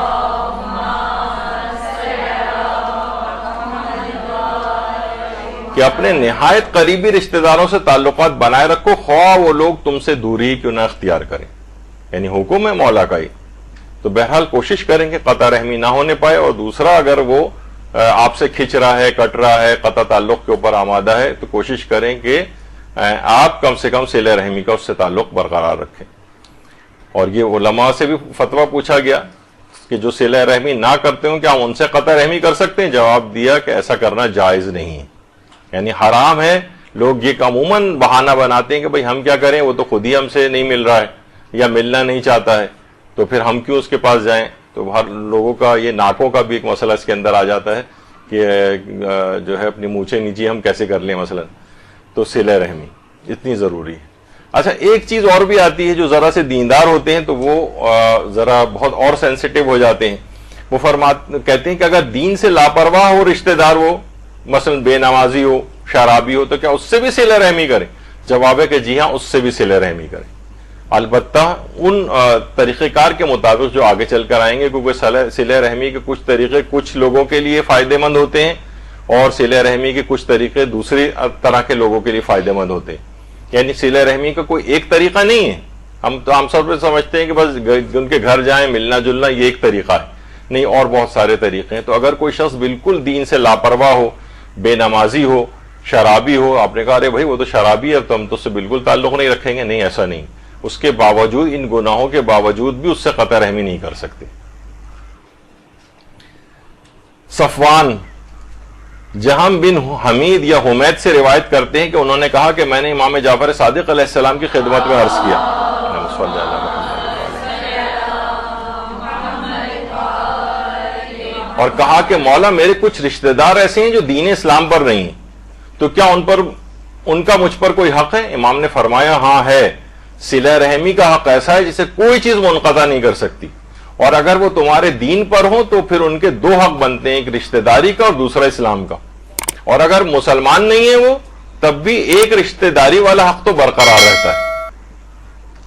کہ اپنے نہایت قریبی رشتہ داروں سے تعلقات بنائے رکھو، خواہ وہ لوگ تم سے دوری کیوں نہ اختیار کریں. یعنی حکم ہے مولا کا ہی، تو بہرحال کوشش کریں کہ قطع رحمی نہ ہونے پائے. اور دوسرا، اگر وہ آپ سے کھچ رہا ہے، کٹ رہا ہے، قطع تعلق کے اوپر آمادہ ہے، تو کوشش کریں کہ آپ کم سے کم صلہ رحمی کا اس سے تعلق برقرار رکھیں. اور یہ علماء سے بھی فتویٰ پوچھا گیا کہ جو صلہ رحمی نہ کرتے ہوں کیا ہم ان سے قطع رحمی کر سکتے ہیں؟ جواب دیا کہ ایسا کرنا جائز نہیں ہے، یعنی حرام ہے. لوگ یہ عموماً بہانہ بناتے ہیں کہ بھئی ہم کیا کریں، وہ تو خود ہی ہم سے نہیں مل رہا ہے یا ملنا نہیں چاہتا ہے، تو پھر ہم کیوں اس کے پاس جائیں. تو ہر لوگوں کا یہ ناکوں کا بھی ایک مسئلہ اس کے اندر آ جاتا ہے کہ جو ہے اپنی مونچھیں نیچی ہم کیسے کر لیں مثلا. تو صلہ رحمی اتنی ضروری ہے. اچھا، ایک چیز اور بھی آتی ہے، جو ذرا سے دیندار ہوتے ہیں تو وہ ذرا بہت اور سینسیٹیو ہو جاتے ہیں. وہ کہتے ہیں کہ اگر دین سے لاپرواہ ہو رشتہ دار، وہ مثلا بے نمازی ہو، شرابی ہو، تو کیا اس سے بھی صلہ رحمی کریں؟ جواب ہے کہ جی ہاں، اس سے بھی صلہ رحمی کریں، البتہ ان طریقہ کار کے مطابق جو آگے چل کر آئیں گے، کیونکہ صلہ رحمی کے کچھ طریقے کچھ لوگوں کے لیے فائدہ مند ہوتے ہیں اور صلہ رحمی کے کچھ طریقے دوسری طرح کے لوگوں کے لیے فائدہ مند ہوتے ہیں. یعنی صلہ رحمی کا کوئی ایک طریقہ نہیں ہے. ہم سب پہ سمجھتے ہیں کہ بس ان کے گھر جائیں، ملنا جلنا، یہ ایک طریقہ ہے. نہیں، اور بہت سارے طریقے ہیں. تو اگر کوئی شخص بالکل دین سے لاپرواہ ہو، بے نمازی ہو، شرابی ہو، آپ نے کہا ارے بھائی وہ تو شرابی ہے تو ہم تو اس سے بالکل تعلق نہیں رکھیں گے، نہیں، ایسا نہیں. اس کے باوجود، ان گناہوں کے باوجود بھی اس سے قطع رحمی نہیں کر سکتے. صفوان جہم بن حمید یا حمید سے روایت کرتے ہیں کہ انہوں نے کہا کہ میں نے امام جعفر صادق علیہ السلام کی خدمت میں عرض کیا اور کہا کہ مولا، میرے کچھ رشتہ دار ایسے ہیں جو دین اسلام پر نہیں ہیں، تو کیا ان کا مجھ پر کوئی حق ہے؟ امام نے فرمایا ہاں ہے. صلہ رحمی کا حق ایسا ہے جسے کوئی چیز منقطع نہیں کر سکتی، اور اگر وہ تمہارے دین پر ہوں تو پھر ان کے دو حق بنتے ہیں، ایک رشتہ داری کا اور دوسرا اسلام کا. اور اگر مسلمان نہیں ہے وہ، تب بھی ایک رشتہ داری والا حق تو برقرار رہتا ہے.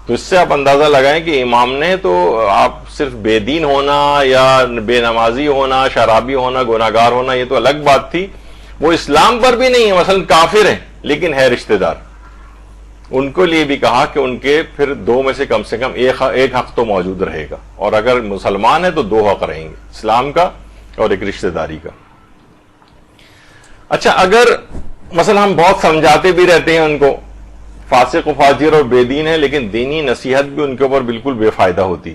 تو اس سے آپ اندازہ لگائیں کہ امام نے تو آپ صرف بے دین ہونا یا بے نمازی ہونا، شرابی ہونا، گناہگار ہونا، یہ تو الگ بات تھی. وہ اسلام پر بھی نہیں ہے، مثلا کافر ہیں لیکن ہے رشتہ دار، ان کو لیے بھی کہا کہ ان کے پھر دو میں سے کم ایک حق تو موجود رہے گا. اور اگر مسلمان ہے تو دو حق رہیں گے، اسلام کا اور ایک رشتہ داری کا. اچھا، اگر مثلا ہم بہت سمجھاتے بھی رہتے ہیں ان کو، فاسق و فاجر اور بے دین ہے، لیکن دینی نصیحت بھی ان کے اوپر بالکل بے فائدہ ہوتی،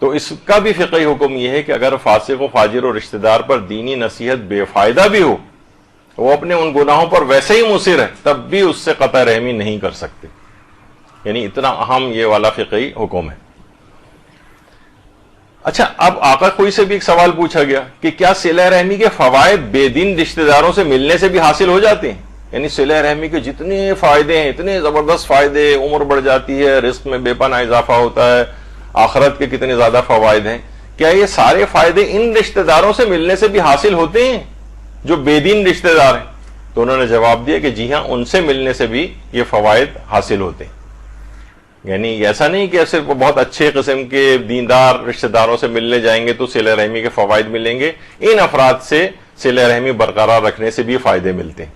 تو اس کا بھی فقہی حکم یہ ہے کہ اگر فاسق و فاجر اور رشتہ دار پر دینی نصیحت بے فائدہ بھی ہو، وہ اپنے ان گناہوں پر ویسے ہی مصر ہے، تب بھی اس سے قطع رحمی نہیں کر سکتے. یعنی اتنا اہم یہ والا فقہی حکم ہے. اچھا، اب آقا خوئی سے بھی ایک سوال پوچھا گیا کہ کیا صلہ رحمی کے فوائد بے دین رشتہ داروں سے ملنے سے بھی حاصل ہو جاتے ہیں؟ یعنی صلہ رحمی کے جتنے فائدے ہیں، اتنے زبردست فائدے، عمر بڑھ جاتی ہے، رزق میں بے پناہ اضافہ ہوتا ہے، آخرت کے کتنے زیادہ فوائد ہیں، کیا یہ سارے فائدے ان رشتہ داروں سے ملنے سے بھی حاصل ہوتے ہیں جو بے دین رشتہ دار ہیں؟ تو انہوں نے جواب دیا کہ جی ہاں، ان سے ملنے سے بھی یہ فوائد حاصل ہوتے ہیں. یعنی ایسا نہیں کہ صرف بہت اچھے قسم کے دیندار رشتہ داروں سے ملنے جائیں گے تو صلہ رحمی کے فوائد ملیں گے، ان افراد سے صلہ رحمی برقرار رکھنے سے بھی فائدے ملتے ہیں.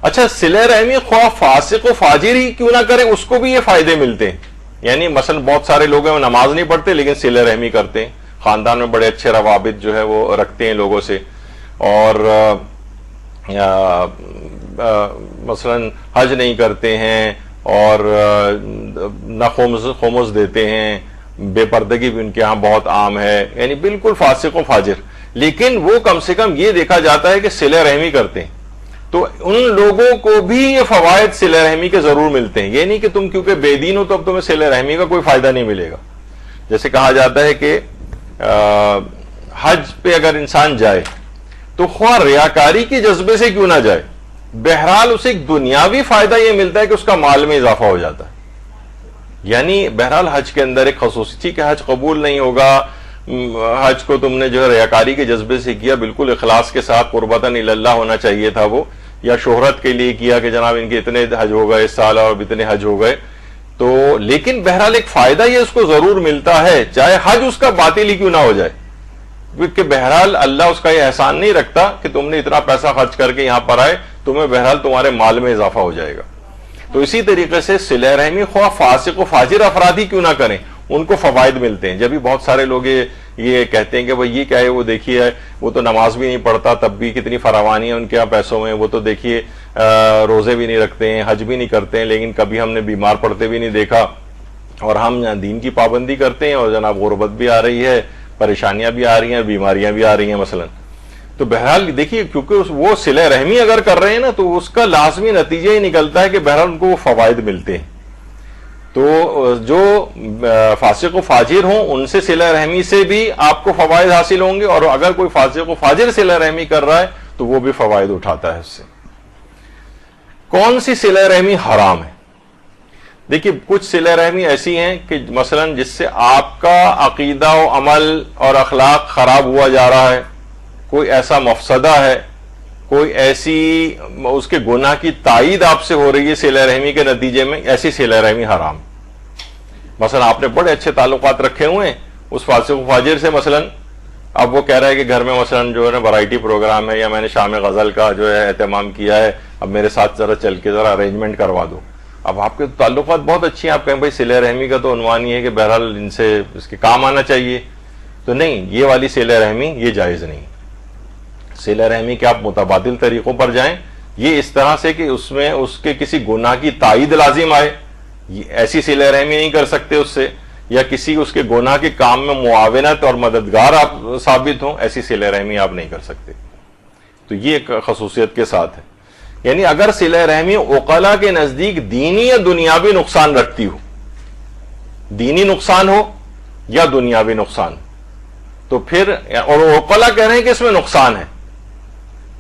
اچھا، صلہ رحمی خواہ فاسق و فاجر ہی کیوں نہ کرے، اس کو بھی یہ فائدے ملتے ہیں. یعنی مثلا بہت سارے لوگ ہیں وہ نماز نہیں پڑھتے لیکن صلہ رحمی کرتے ہیں، خاندان میں بڑے اچھے روابط جو ہے وہ رکھتے ہیں لوگوں سے، اور مثلا حج نہیں کرتے ہیں اور نہ خمس دیتے ہیں، بے پردگی بھی ان کے ہاں بہت عام ہے، یعنی بالکل فاسق و فاجر، لیکن وہ کم سے کم یہ دیکھا جاتا ہے کہ صلہ رحمی کرتے ہیں. تو ان لوگوں کو بھی یہ فوائد صلہ رحمی کے ضرور ملتے ہیں. یہ نہیں کہ تم کیونکہ بے دین ہو تو اب تمہیں صلہ رحمی کا کوئی فائدہ نہیں ملے گا. جیسے کہا جاتا ہے کہ حج پہ اگر انسان جائے تو خواہ ریاکاری کے جذبے سے کیوں نہ جائے، بہرحال اسے ایک دنیاوی فائدہ یہ ملتا ہے کہ اس کا مال میں اضافہ ہو جاتا ہے. یعنی بہرحال حج کے اندر ایک خصوصی کہ حج قبول نہیں ہوگا، حج کو تم نے جو ہے ریاکاری کے جذبے سے کیا، بالکل اخلاص کے ساتھ قربتاً اللہ ہونا چاہیے تھا وہ، یا شہرت کے لیے کیا کہ جناب ان کے اتنے حج ہو گئے اس سال اور اتنے حج ہو گئے، تو لیکن بہرحال ایک فائدہ یہ اس کو ضرور ملتا ہے، چاہے حج اس کا باطل ہی کیوں نہ ہو جائے. کہ بہرحال اللہ اس کا یہ احسان نہیں رکھتا کہ تم نے اتنا پیسہ خرچ کر کے یہاں پر آئے، تمہیں بہرحال تمہارے مال میں اضافہ ہو جائے گا۔ تو اسی طریقے سے صلہ رحمی خواہ فاسق و فاجر افراد ہی کیوں نہ کریں، ان کو فوائد ملتے ہیں۔ جب بھی بہت سارے لوگ یہ کہتے ہیں کہ بھئی یہ کیا ہے، وہ دیکھیے وہ تو نماز بھی نہیں پڑھتا تب بھی کتنی فراوانی ہے ان کے یہاں پیسوں میں، وہ تو دیکھیے روزے بھی نہیں رکھتے ہیں، حج بھی نہیں کرتے ہیں، لیکن کبھی ہم نے بیمار پڑتے بھی نہیں دیکھا، اور ہم دین کی پابندی کرتے ہیں اور جناب غربت بھی آ رہی ہے، پریشانیاں بھی آ رہی ہیں، بیماریاں بھی آ رہی ہیں مثلا۔ تو بہرحال دیکھیے کیونکہ وہ صلہ رحمی اگر کر رہے ہیں نا تو اس کا لازمی نتیجہ ہی نکلتا ہے کہ بہرحال ان کو وہ فوائد ملتے ہیں۔ تو جو فاسق و فاجر ہوں ان سے صلہ رحمی سے بھی آپ کو فوائد حاصل ہوں گے، اور اگر کوئی فاسق و فاجر صلہ رحمی کر رہا ہے تو وہ بھی فوائد اٹھاتا ہے اس سے۔ کون سی صلہ رحمی حرام ہے؟ دیکھیے کچھ صلہ رحمی ایسی ہیں کہ مثلا جس سے آپ کا عقیدہ و عمل اور اخلاق خراب ہوا جا رہا ہے، کوئی ایسا مفسدہ ہے، کوئی ایسی اس کے گناہ کی تائید آپ سے ہو رہی ہے صلہ رحمی کے نتیجے میں، ایسی صلہ رحمی حرام۔ مثلا آپ نے بڑے اچھے تعلقات رکھے ہوئے ہیں اس فاسق و فاجر سے، مثلا اب وہ کہہ رہا ہے کہ گھر میں مثلا جو ہے نا ورائٹی پروگرام ہے، یا میں نے شام غزل کا جو ہے اہتمام کیا ہے، اب میرے ساتھ ذرا چل کے ذرا ارینجمنٹ کروا دو۔ اب آپ کے تعلقات بہت اچھی ہیں، آپ کہیں بھائی صلہ رحمی کا تو عنوان یہ ہے کہ بہرحال ان سے اس کے کام آنا چاہیے، تو نہیں، یہ والی صلہ رحمی یہ جائز نہیں۔ صلہ رحمی کے آپ متبادل طریقوں پر جائیں، یہ اس طرح سے کہ اس میں اس کے کسی گناہ کی تائید لازم آئے، ایسی صلہ رحمی نہیں کر سکتے اس سے، یا کسی اس کے گناہ کے کام میں معاونت اور مددگار آپ ثابت ہوں، ایسی صلہ رحمی آپ نہیں کر سکتے۔ تو یہ ایک خصوصیت کے ساتھ ہے، یعنی اگر صلہ رحمی عقلاء کے نزدیک دینی یا دنیاوی نقصان رکھتی ہو، دینی نقصان ہو یا دنیاوی نقصان، تو پھر، اور عقلاء کہہ رہے ہیں کہ اس میں نقصان ہے۔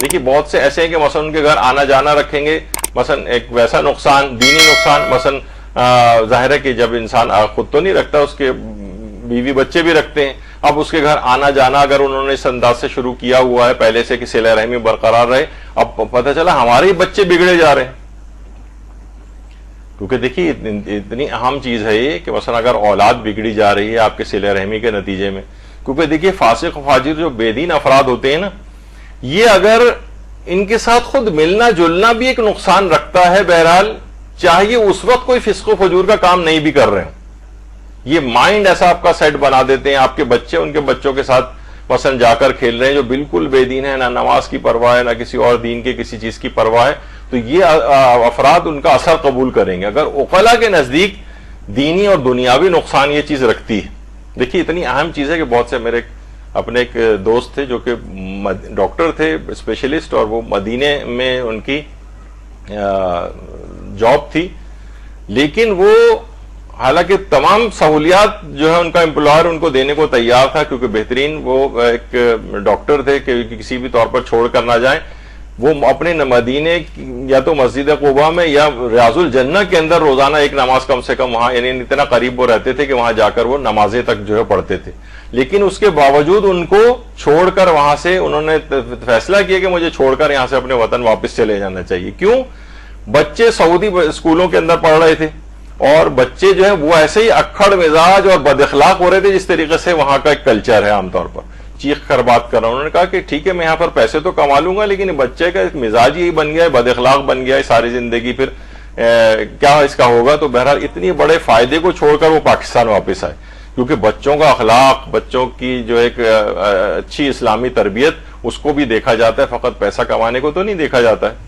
دیکھیے بہت سے ایسے ہیں کہ مثلا ان کے گھر آنا جانا رکھیں گے، مثلا ایک ویسا نقصان، دینی نقصان، مثلا ظاہر ہے کہ جب انسان خود تو نہیں رکھتا، اس کے بیوی بچے بھی رکھتے ہیں، اب اس کے گھر آنا جانا اگر انہوں نے اس انداز سے شروع کیا ہوا ہے پہلے سے کہ صلہ رحمی برقرار رہے، اب پتہ چلا ہمارے ہی بچے بگڑے جا رہے ہیں۔ کیونکہ دیکھیے اتنی اہم چیز ہے یہ کہ مثلا اگر اولاد بگڑی جا رہی ہے آپ کے صلہ رحمی کے نتیجے میں، کیونکہ دیکھیے فاسق و فاجر جو بے دین افراد ہوتے ہیں نا، یہ اگر ان کے ساتھ خود ملنا جلنا بھی ایک نقصان رکھتا ہے، بہرحال چاہیے اس وقت کوئی فسق و فجور کا کام نہیں بھی کر رہے ہوں، یہ مائنڈ ایسا آپ کا سیٹ بنا دیتے ہیں، آپ کے بچے ان کے بچوں کے ساتھ مثلا جا کر کھیل رہے ہیں جو بالکل بے دین ہے، نہ نماز کی پرواہ ہے، نہ کسی اور دین کے کسی چیز کی پرواہ ہے، تو یہ افراد ان کا اثر قبول کریں گے۔ اگر عقلاء کے نزدیک دینی اور دنیاوی نقصان یہ چیز رکھتی ہے، دیکھیے اتنی اہم چیز ہے کہ بہت سے میرے اپنے ایک دوست تھے جو کہ ڈاکٹر تھے اسپیشلسٹ، اور وہ مدینے میں ان کی جاب تھی، لیکن وہ حالانکہ تمام سہولیات جو ہے ان کا امپلائر ان کو دینے کو تیار تھا، کیونکہ بہترین وہ ایک ڈاکٹر تھے کہ کسی بھی طور پر چھوڑ کر نہ جائیں، وہ اپنے مدینے یا تو مسجد قباء میں یا ریاض الجنہ کے اندر روزانہ ایک نماز کم سے کم وہاں، یعنی اتنا قریب وہ رہتے تھے کہ وہاں جا کر وہ نمازیں تک جو ہے پڑھتے تھے، لیکن اس کے باوجود ان کو چھوڑ کر وہاں سے انہوں نے فیصلہ کیا کہ مجھے چھوڑ کر یہاں سے اپنے وطن واپس چلے جانا چاہیے۔ کیوں؟ بچے سعودی اسکولوں کے اندر پڑھ رہے تھے، اور بچے جو ہے وہ ایسے ہی اکھڑ مزاج اور بد اخلاق ہو رہے تھے، جس طریقے سے وہاں کا ایک کلچر ہے عام طور پر، چیخ کر بات کر رہا ہوں۔ انہوں نے کہا کہ ٹھیک ہے میں یہاں پر پیسے تو کما لوں گا، لیکن بچے کا ایک مزاج یہی بن گیا ہے، بد اخلاق بن گیا ہے ساری زندگی، پھر کیا اس کا ہوگا؟ تو بہرحال اتنی بڑے فائدے کو چھوڑ کر وہ پاکستان واپس آئے، کیونکہ بچوں کا اخلاق، بچوں کی جو ایک اچھی اسلامی تربیت، اس کو بھی دیکھا جاتا ہے، فقط پیسہ کمانے کو تو نہیں دیکھا جاتا ہے۔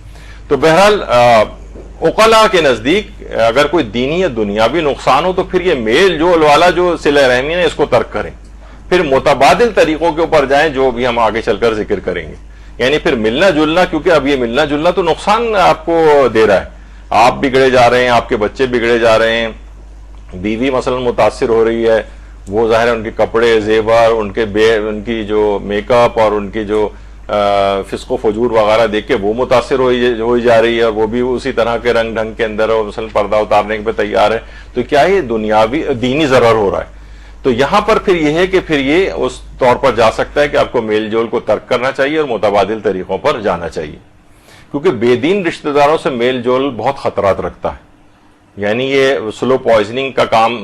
تو بہرحال عقلاء کے نزدیک اگر کوئی دینی یا دنیاوی نقصان ہو تو پھر یہ میل جول والا جو صلہ رحمی ہے اس کو ترک کریں، پھر متبادل طریقوں کے اوپر جائیں جو بھی ہم آگے چل کر ذکر کریں گے، یعنی پھر ملنا جلنا، کیونکہ اب یہ ملنا جلنا تو نقصان آپ کو دے رہا ہے، آپ بگڑے جا رہے ہیں، آپ کے بچے بگڑے جا رہے ہیں، بیوی مثلا متاثر ہو رہی ہے، وہ ظاہر ہے ان کے کپڑے زیور، ان کی جو میک اپ اور ان کی جو فسق و فجور وغیرہ دیکھ کے وہ متاثر ہوئی جا رہی ہے، اور وہ بھی اسی طرح کے رنگ ڈھنگ کے اندر مثلا پردہ اتارنے پہ تیار ہے، تو کیا یہ دنیاوی دینی ضرر ہو رہا ہے؟ تو یہاں پر پھر یہ ہے کہ پھر یہ اس طور پر جا سکتا ہے کہ آپ کو میل جول کو ترک کرنا چاہیے اور متبادل طریقوں پر جانا چاہیے، کیونکہ بے دین رشتہ داروں سے میل جول بہت خطرات رکھتا ہے، یعنی یہ سلو پوائزننگ کا کام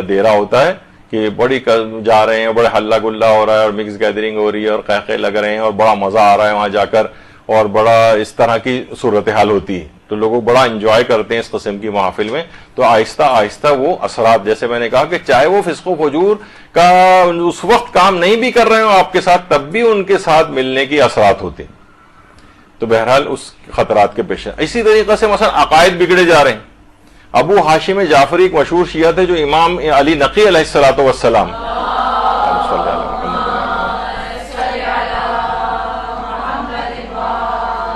دے رہا ہوتا ہے، کہ بڑی جا رہے ہیں، بڑے ہلا گلا ہو رہا ہے اور مکس گیدرنگ ہو رہی ہے اور قہقہے لگ رہے ہیں اور بڑا مزہ آ رہا ہے وہاں جا کر، اور بڑا اس طرح کی صورتحال ہوتی ہے، تو لوگ بڑا انجوائے کرتے ہیں اس قسم کی محافل میں. تو آہستہ آہستہ وہ اثرات، جیسے میں نے کہا کہ چاہے وہ فسق و فجور کا اس وقت کام نہیں بھی کر رہے ہوں آپ کے ساتھ، تب بھی ان کے ساتھ ملنے کی اثرات ہوتے ہیں. تو بہرحال اس خطرات کے پیش. اسی طریقے سے مثلا عقائد بگڑے جا رہے ہیں. ابو ہاشم جعفری ایک مشہور شیعہ تھے جو امام علی نقی علیہ الصلوۃ والسلام،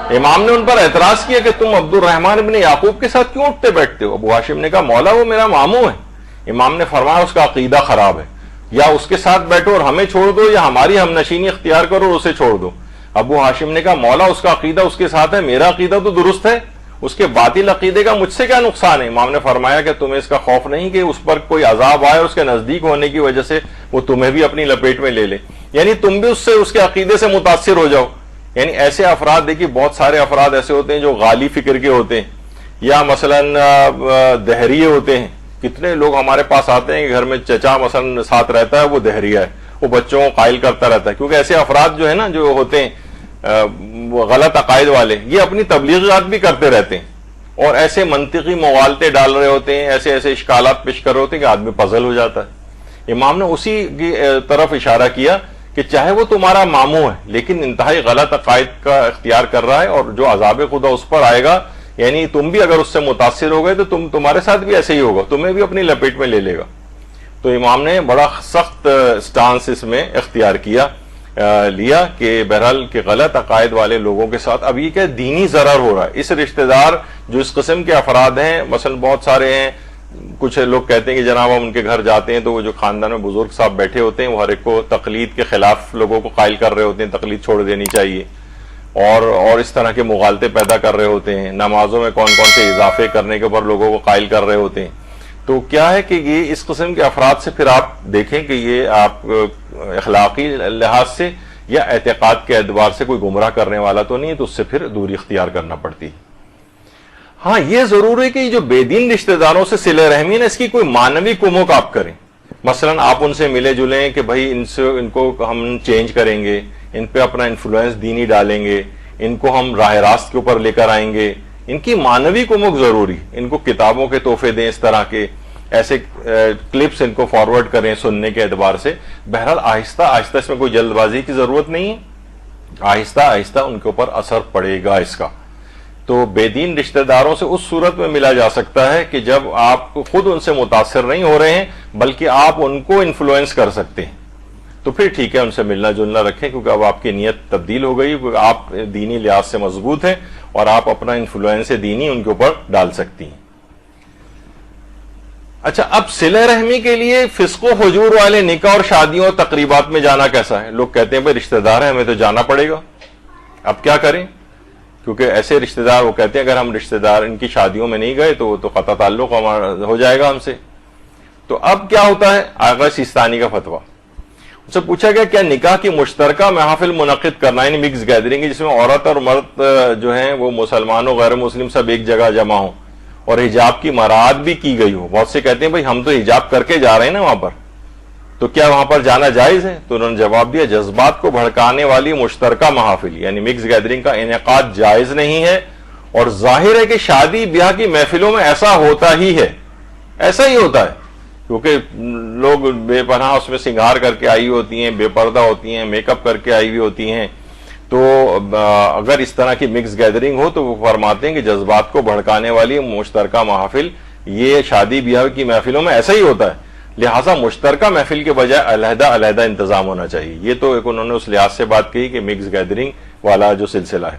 امام نے ان پر اعتراض کیا کہ تم عبد الرحمن ابن یعقوب کے ساتھ کیوں اٹھتے بیٹھتے ہو؟ ابو ہاشم نے کہا مولا وہ میرا ماموں ہے. امام نے فرمایا اس کا عقیدہ خراب ہے، یا اس کے ساتھ بیٹھو اور ہمیں چھوڑ دو، یا ہماری ہم نشینی اختیار کرو اور اسے چھوڑ دو. ابو ہاشم نے کہا مولا اس کا عقیدہ اس کے ساتھ ہے، میرا عقیدہ تو درست ہے، اس کے باطل عقیدے کا مجھ سے کیا نقصان ہے؟ امام نے فرمایا کہ تمہیں اس کا خوف نہیں کہ اس پر کوئی عذاب آئے اور اس کے نزدیک ہونے کی وجہ سے وہ تمہیں بھی اپنی لپیٹ میں لے لے، یعنی تم بھی اس کے عقیدے سے متاثر ہو جاؤ. یعنی ایسے افراد، دیکھیے بہت سارے افراد ایسے ہوتے ہیں جو غالی فکر کے ہوتے ہیں، یا مثلا دہریے ہوتے ہیں. کتنے لوگ ہمارے پاس آتے ہیں کہ گھر میں چچا مثلا ساتھ رہتا ہے، وہ دہریہ ہے، وہ بچوں کو قائل کرتا رہتا ہے. کیونکہ ایسے افراد جو ہے نا، جو ہوتے ہیں غلط عقائد والے، یہ اپنی تبلیغات بھی کرتے رہتے ہیں اور ایسے منطقی مغالطے ڈال رہے ہوتے ہیں، ایسے ایسے اشکالات پیش کر رہے ہوتے ہیں کہ آدمی پزل ہو جاتا ہے. امام نے اسی کی طرف اشارہ کیا کہ چاہے وہ تمہارا ماموں ہے لیکن انتہائی غلط عقائد کا اختیار کر رہا ہے، اور جو عذاب خدا اس پر آئے گا، یعنی تم بھی اگر اس سے متاثر ہو گئے تو تمہارے ساتھ بھی ایسے ہی ہوگا، تمہیں بھی اپنی لپیٹ میں لے لے گا. تو امام نے بڑا سخت سٹانس اس میں اختیار لیا کہ بہرحال کہ غلط عقائد والے لوگوں کے ساتھ اب یہ کہ دینی ضرر ہو رہا ہے. اس رشتہ دار جو اس قسم کے افراد ہیں، مثلا بہت سارے ہیں، کچھ لوگ کہتے ہیں کہ جناب ہم ان کے گھر جاتے ہیں تو وہ جو خاندان میں بزرگ صاحب بیٹھے ہوتے ہیں وہ ہر ایک کو تقلید کے خلاف لوگوں کو قائل کر رہے ہوتے ہیں، تقلید چھوڑ دینی چاہیے، اور اس طرح کے مغالطے پیدا کر رہے ہوتے ہیں. نمازوں میں کون کون سے اضافے کرنے کے اوپر لوگوں کو قائل کر رہے ہوتے ہیں. تو کیا ہے کہ یہ اس قسم کے افراد سے پھر آپ دیکھیں کہ یہ آپ اخلاقی لحاظ سے یا اعتقاد کے اعتبار سے کوئی گمراہ کرنے والا تو نہیں ہے، تو اس سے پھر دوری اختیار کرنا پڑتی ہے. ہاں یہ ضرور ہے کہ جو بے دین رشتہ داروں سے صلہ رحمی ہے نا، اس کی کوئی معنوی کمک آپ کریں. مثلا آپ ان سے ملے جلیں کہ بھائی ان کو ہم چینج کریں گے، ان پہ اپنا انفلوئنس دینی ڈالیں گے، ان کو ہم راہ راست کے اوپر لے کر آئیں گے. ان کی معنوی کمک ضروری، ان کو کتابوں کے تحفے دیں، اس طرح کے ایسے کلپس ان کو فارورڈ کریں سننے کے اعتبار سے. بہرحال آہستہ آہستہ، اس میں کوئی جلد بازی کی ضرورت نہیں ہے، آہستہ آہستہ ان کے اوپر اثر پڑے گا اس کا. تو بے دین رشتہ داروں سے اس صورت میں ملا جا سکتا ہے کہ جب آپ خود ان سے متاثر نہیں ہو رہے ہیں بلکہ آپ ان کو انفلوئنس کر سکتے ہیں، تو پھر ٹھیک ہے ان سے ملنا جلنا رکھیں، کیونکہ اب آپ کی نیت تبدیل ہو گئی، کیونکہ آپ دینی لحاظ سے مضبوط ہیں اور آپ اپنا انفلوئنس دینی ان کے اوپر ڈال سکتی ہیں. اچھا، اب صلہ رحمی کے لیے فسق و فجور والے نکاح اور شادیوں اور تقریبات میں جانا کیسا ہے؟ لوگ کہتے ہیں بھائی رشتہ دار ہیں، ہمیں تو جانا پڑے گا. اب کیا کریں؟ کیونکہ ایسے رشتہ دار وہ کہتے ہیں اگر ہم رشتہ دار ان کی شادیوں میں نہیں گئے تو قطع تعلق ہمارا ہو جائے گا ہم سے. تو اب کیا ہوتا ہے؟ آغا سیستانی کا فتویٰ. اس سے پوچھا گیا کیا نکاح کی مشترکہ محافل منعقد کرنا، یعنی مکس گیدرنگ جس میں عورت اور مرد جو ہیں وہ مسلمان و غیر مسلم سب ایک جگہ جمع ہوں اور حجاب کی مراعات بھی کی گئی ہو. بہت سے کہتے ہیں بھائی ہم تو حجاب کر کے جا رہے ہیں نا وہاں پر، تو کیا وہاں پر جانا جائز ہے؟ تو انہوں نے جواب دیا جذبات کو بھڑکانے والی مشترکہ محافل یعنی مکس گیدرنگ کا انعقاد جائز نہیں ہے، اور ظاہر ہے کہ شادی بیاہ کی محفلوں میں ایسا ہوتا ہی ہے، ایسا ہی ہوتا ہے، کیونکہ لوگ بے پناہ اس میں سنگار کر کے آئی ہوتی ہیں، بے پردہ ہوتی ہیں، میک اپ کر کے آئی ہوئی ہوتی ہیں. تو اگر اس طرح کی مکس گیدرنگ ہو تو وہ فرماتے ہیں کہ جذبات کو بھڑکانے والی مشترکہ محافل یہ شادی بیاہ کی محفلوں میں ایسا ہی ہوتا ہے، لہٰذا مشترکہ محفل کے بجائے علیحدہ علیحدہ انتظام ہونا چاہیے. یہ تو ایک انہوں نے اس لحاظ سے بات کہی کہ مکس گیدرنگ والا جو سلسلہ ہے.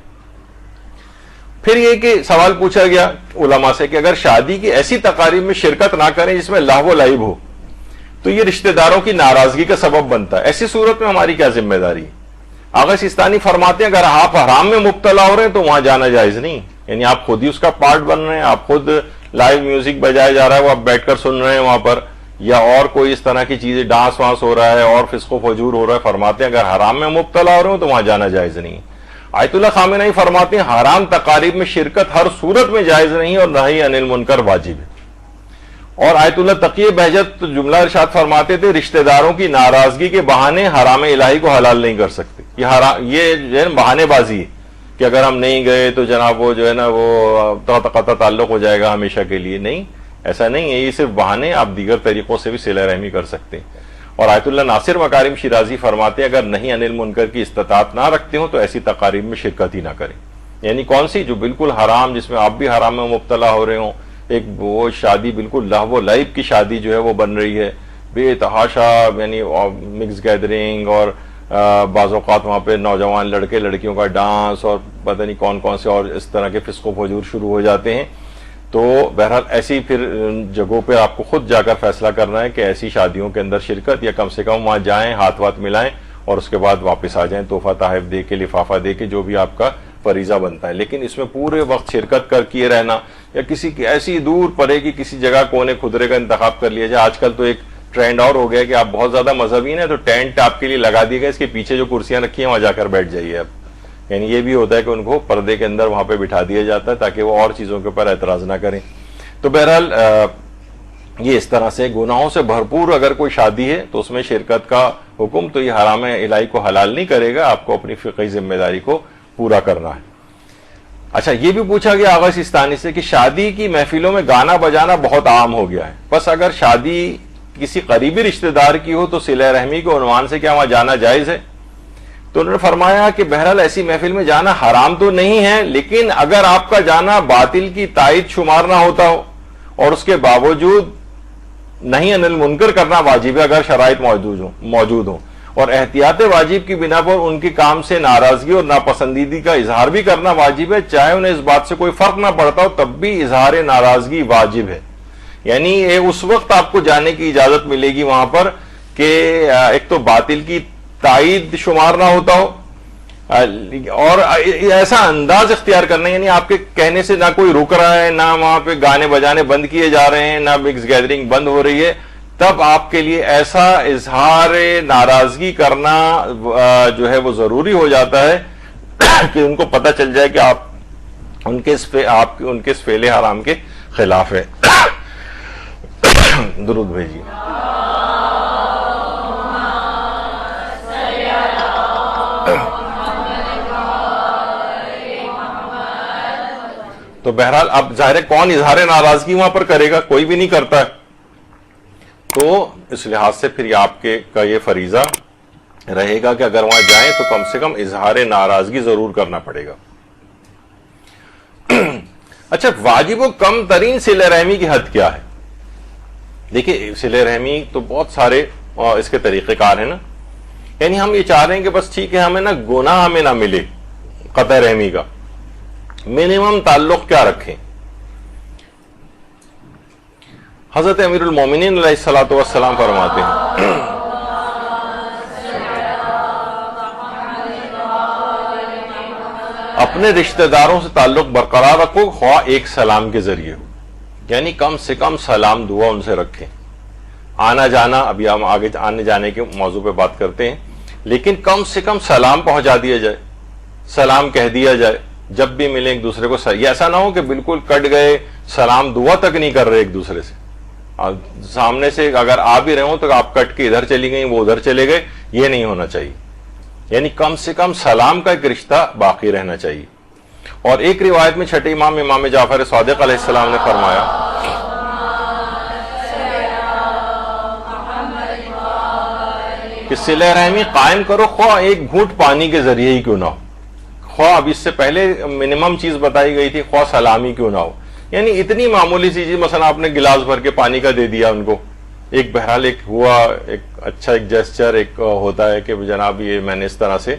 پھر یہ کہ سوال پوچھا گیا علماء سے کہ اگر شادی کی ایسی تقاریب میں شرکت نہ کریں جس میں لہو و لعب ہو تو یہ رشتہ داروں کی ناراضگی کا سبب بنتا ہے، ایسی صورت میں ہماری کیا ذمہ داری ہے؟ آغا سیستانی فرماتے ہیں اگر آپ حرام میں مبتلا ہو رہے ہیں تو وہاں جانا جائز نہیں، یعنی آپ خود ہی اس کا پارٹ بن رہے ہیں، آپ خود لائیو میوزک بجایا جا رہا ہے وہ آپ بیٹھ کر سن رہے ہیں وہاں پر، یا اور کوئی اس طرح کی چیزیں ڈانس وانس ہو رہا ہے اور فسق و فجور ہو رہا ہے. فرماتے ہیں اگر حرام میں مبتلا ہو رہے ہو تو وہاں جانا جائز نہیں. آیت اللہ خامنہئی فرماتے ہیں حرام تقاریب میں شرکت ہر صورت میں جائز نہیں اور نہی عن المنکر واجب ہے. اور آیت اللہ تقی بہجت جملہ ارشاد فرماتے تھے رشتہ داروں کی ناراضگی کے بہانے حرام الہی کو حلال نہیں کر سکتے. یہ جو ہے بہانے بازی ہے کہ اگر ہم نہیں گئے تو جناب وہ جو ہے نا وہ قطع تعلق ہو جائے گا ہمیشہ کے لیے. نہیں، ایسا نہیں ہے، یہ صرف بہانے، آپ دیگر طریقوں سے بھی صلہ رحمی کر سکتے ہیں. اور آیت اللہ ناصر مکارم شیرازی فرماتے ہیں اگر نہیں انل منکر کی استطاعت نہ رکھتے ہوں تو ایسی تقاریب میں شرکت ہی نہ کریں. یعنی کون سی؟ جو بالکل حرام، جس میں آپ بھی حرام میں مبتلا ہو رہے ہوں. ایک وہ شادی بالکل لہو و لعب کی شادی جو ہے وہ بن رہی ہے، بے تحاشا، یعنی مکس گیدرنگ، اور بعض اوقات وہاں پہ نوجوان لڑکے لڑکیوں کا ڈانس اور پتہ نہیں کون کون سے اور اس طرح کے فسق و فجور شروع ہو جاتے ہیں. تو بہرحال ایسی پھر جگہوں پہ آپ کو خود جا کر فیصلہ کرنا ہے کہ ایسی شادیوں کے اندر شرکت، یا کم سے کم وہاں جائیں، ہاتھ واتھ ملائیں اور اس کے بعد واپس آ جائیں، تحفہ تحائف دے کے، لفافہ دے کے، جو بھی آپ کا فریضہ بنتا ہے. لیکن اس میں پورے وقت شرکت کر کیے رہنا، یا کسی کی ایسی دور پڑے کی کسی جگہ کونے خدرے کا انتخاب کر لیا جائے. آج کل تو ایک ٹرینڈ اور ہو گیا کہ آپ بہت زیادہ مذہبی ہیں تو ٹینٹ آپ کے لیے لگا دیے گئے، اس کے پیچھے جو کرسیاں رکھی ہیں وہاں جا کر بیٹھ جائیے آپ. یعنی یہ بھی ہوتا ہے کہ ان کو پردے کے اندر وہاں پہ بٹھا دیا جاتا ہے تاکہ وہ اور چیزوں کے اوپر اعتراض نہ کریں. تو بہرحال یہ اس طرح سے گناہوں سے بھرپور اگر کوئی شادی ہے تو اس میں شرکت کا حکم تو یہ حرام الہی کو حلال نہیں کرے گا، آپ کو اپنی فقہی ذمہ داری کو پورا کرنا ہے. اچھا، یہ بھی پوچھا گیا آغا سستانی سے کہ شادی کی محفلوں میں گانا بجانا بہت عام ہو گیا ہے، بس اگر شادی کسی قریبی رشتہ دار کی ہو تو صلہ رحمی کے عنوان سے کیا وہاں جانا جائز ہے؟ تو انہوں نے فرمایا کہ بہرحال ایسی محفل میں جانا حرام تو نہیں ہے، لیکن اگر آپ کا جانا باطل کی تائید شمار نہ ہوتا ہو اور اس کے باوجود نہیں انل منکر کرنا واجب ہے اگر شرائط موجود ہوں، اور احتیاط واجب کی بنا پر ان کے کام سے ناراضگی اور ناپسندیدگی کا اظہار بھی کرنا واجب ہے، چاہے انہیں اس بات سے کوئی فرق نہ پڑتا ہو تب بھی اظہار ناراضگی واجب ہے. یعنی اس وقت آپ کو جانے کی اجازت ملے گی وہاں پر کہ ایک تو باطل کی تائید شمار نہ ہوتا ہو، اور ایسا انداز اختیار کرنا، یعنی آپ کے کہنے سے نہ کوئی رک رہا ہے، نہ وہاں پہ گانے بجانے بند کیے جا رہے ہیں، نہ مکس گیدرنگ بند ہو رہی ہے، تب آپ کے لیے ایسا اظہار ناراضگی کرنا جو ہے وہ ضروری ہو جاتا ہے کہ ان کو پتہ چل جائے کہ آپ ان کے اس فعل حرام کے خلاف ہے. درود بھیجیے. تو بہرحال اب ظاہر ہے کون اظہار ناراضگی وہاں پر کرے گا؟ کوئی بھی نہیں کرتا ہے. تو اس لحاظ سے پھر آپ کا یہ فریضہ رہے گا کہ اگر وہاں جائیں تو کم سے کم اظہار ناراضگی ضرور کرنا پڑے گا. اچھا، واجب و کم ترین صلہ رحمی کی حد کیا ہے؟ دیکھیے، صلہ رحمی تو بہت سارے اس کے طریقہ کار ہیں نا. یعنی ہم یہ چاہ رہے ہیں کہ بس ٹھیک ہے، ہمیں نا گناہ ہمیں نہ ملے قطع رحمی کا، منیمم تعلق کیا رکھیں. حضرت امیر المومنین علیہ الصلوۃ والسلام فرماتے ہیں اپنے رشتہ داروں سے تعلق برقرار رکھو، خواہ ایک سلام کے ذریعے ہو. یعنی کم سے کم سلام دعا ان سے رکھیں. آنا جانا ابھی ہم آگے آنے جانے کے موضوع پہ بات کرتے ہیں، لیکن کم سے کم سلام پہنچا دیا جائے، سلام کہہ دیا جائے جب بھی ملیں ایک دوسرے کو. یہ ایسا نہ ہو کہ بالکل کٹ گئے، سلام دعا تک نہیں کر رہے ایک دوسرے سے. سامنے سے اگر آ بھی رہے ہوں تو آپ کٹ کے ادھر چلی گئیں، وہ ادھر چلے گئے، یہ نہیں ہونا چاہیے. یعنی کم سے کم سلام کا ایک رشتہ باقی رہنا چاہیے. اور ایک روایت میں چھٹے امام جعفر صادق علیہ السلام نے فرمایا کہ صلہ رحمی قائم کرو، خواہ ایک گھونٹ پانی کے ذریعے ہی کیوں نہ ہو، خواہ اب اس سے پہلے منیمم چیز بتائی گئی تھی، خواہ سلامی کیوں نہ ہو. یعنی اتنی معمولی سی چیز، مثلا آپ نے گلاس بھر کے پانی کا دے دیا ان کو، ایک بہرحال ایک ہوا، ایک اچھا ایک جیسچر ایک ہوتا ہے کہ جناب یہ میں نے اس طرح سے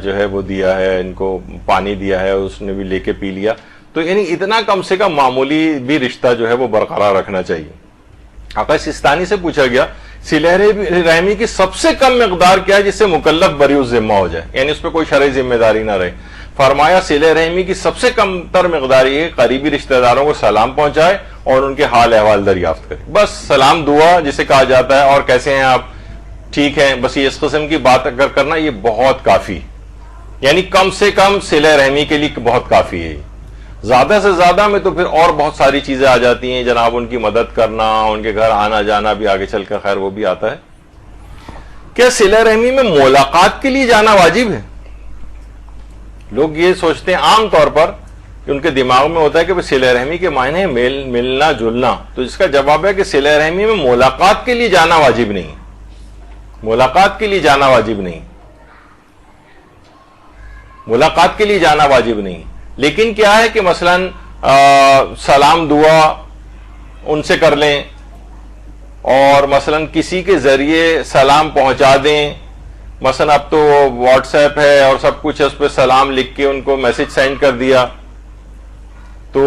جو ہے وہ دیا ہے، ان کو پانی دیا ہے، اس نے بھی لے کے پی لیا. تو یعنی اتنا کم سے کم معمولی بھی رشتہ جو ہے وہ برقرار رکھنا چاہیے. آقا سستانی سے پوچھا گیا صلہ رحمی کی سب سے کم مقدار کیا ہے جس سے مکلف بری الذمہ ہو جائے، یعنی اس پہ کوئی شرعی ذمہ داری نہ رہے. فرمایا صلہ رحمی کی سب سے کم تر مقدار یہ قریبی رشتہ داروں کو سلام پہنچائے اور ان کے حال احوال دریافت کرے. بس سلام دعا جسے کہا جاتا ہے، اور کیسے ہیں آپ، ٹھیک ہے، بس یہ اس قسم کی بات اگر کرنا یہ بہت کافی، یعنی کم سے کم صلہ رحمی کے لیے بہت کافی ہے. زیادہ سے زیادہ میں تو پھر اور بہت ساری چیزیں آ جاتی ہیں جناب، ان کی مدد کرنا، ان کے گھر آنا جانا بھی آگے چل کر خیر وہ بھی آتا ہے. کیا صلہ رحمی میں ملاقات کے لیے جانا واجب ہے؟ لوگ یہ سوچتے ہیں عام طور پر کہ ان کے دماغ میں ہوتا ہے کہ صلہ رحمی کے معنی ہے ملنا جلنا. تو اس کا جواب ہے کہ صلہ رحمی میں ملاقات کے لیے جانا واجب نہیں. ملاقات کے لیے جانا واجب نہیں. ملاقات کے لیے جانا واجب نہیں. لیکن کیا ہے کہ مثلا سلام دعا ان سے کر لیں، اور مثلا کسی کے ذریعے سلام پہنچا دیں. مثلا اب تو واٹس ایپ ہے اور سب کچھ ہے، اس پہ سلام لکھ کے ان کو میسج سینڈ کر دیا، تو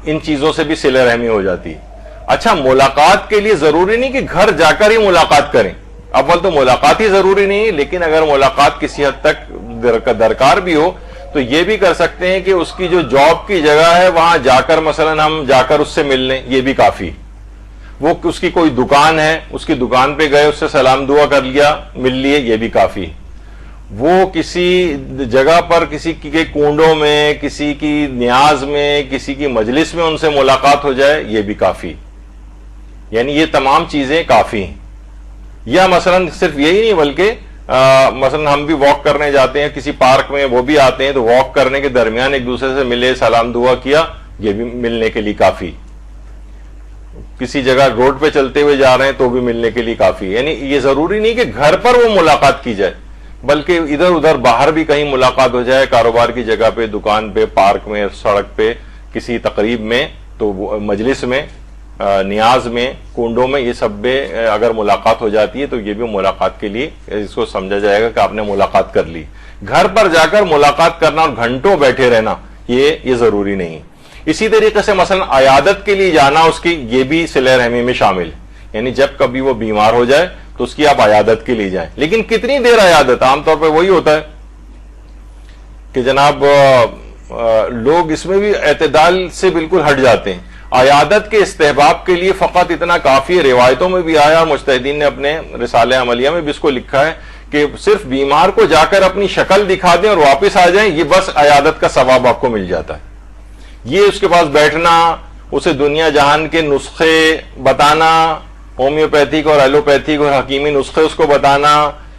ان چیزوں سے بھی صلہ رحمی ہو جاتی ہے. اچھا، ملاقات کے لیے ضروری نہیں کہ گھر جا کر ہی ملاقات کریں. اول تو ملاقات ہی ضروری نہیں، لیکن اگر ملاقات کسی حد تک درکار بھی ہو تو یہ بھی کر سکتے ہیں کہ اس کی جو جاب کی جگہ ہے وہاں جا کر مثلا ہم جا کر اس سے مل لیں، یہ بھی کافی. وہ اس کی کوئی دکان ہے، اس کی دکان پہ گئے، اس سے سلام دعا کر لیا، مل لیے، یہ بھی کافی. وہ کسی جگہ پر کسی کے کنڈوں میں، کسی کی نیاز میں، کسی کی مجلس میں ان سے ملاقات ہو جائے، یہ بھی کافی. یعنی یہ تمام چیزیں کافی ہیں. یا مثلا صرف یہی نہیں بلکہ مثلا ہم بھی واک کرنے جاتے ہیں کسی پارک میں، وہ بھی آتے ہیں تو واک کرنے کے درمیان ایک دوسرے سے ملے، سلام دعا کیا، یہ بھی ملنے کے لیے کافی. کسی جگہ روڈ پہ چلتے ہوئے جا رہے ہیں تو بھی ملنے کے لیے کافی. یعنی یہ ضروری نہیں کہ گھر پر وہ ملاقات کی جائے، بلکہ ادھر ادھر باہر بھی کہیں ملاقات ہو جائے، کاروبار کی جگہ پہ، دکان پہ، پارک میں، سڑک پہ، کسی تقریب میں، تو مجلس میں، نیاز میں، کنڈوں میں، یہ سب میں اگر ملاقات ہو جاتی ہے تو یہ بھی ملاقات کے لیے اس کو سمجھا جائے گا کہ آپ نے ملاقات کر لی. گھر پر جا کر ملاقات کرنا اور گھنٹوں بیٹھے رہنا یہ ضروری نہیں. اسی طریقے سے مثلا عیادت کے لیے جانا، اس کی یہ بھی صلہ رحمی میں شامل ہے. یعنی جب کبھی وہ بیمار ہو جائے تو اس کی آپ عیادت کے لیے جائیں. لیکن کتنی دیر عیادت؟ عام طور پہ وہی ہوتا ہے کہ جناب لوگ اس میں بھی اعتدال سے بالکل ہٹ جاتے ہیں. عیادت کے استحباب کے لیے فقط اتنا کافی ہے. روایتوں میں بھی آیا اور مجتہدین نے اپنے رسالہ عملیہ میں بھی اس کو لکھا ہے کہ صرف بیمار کو جا کر اپنی شکل دکھا دیں اور واپس آ جائیں، یہ بس عیادت کا ثواب آپ کو مل جاتا ہے. یہ اس کے پاس بیٹھنا، اسے دنیا جہان کے نسخے بتانا، ہومیوپیتھک اور ایلوپیتھک اور حکیمی نسخے اس کو بتانا،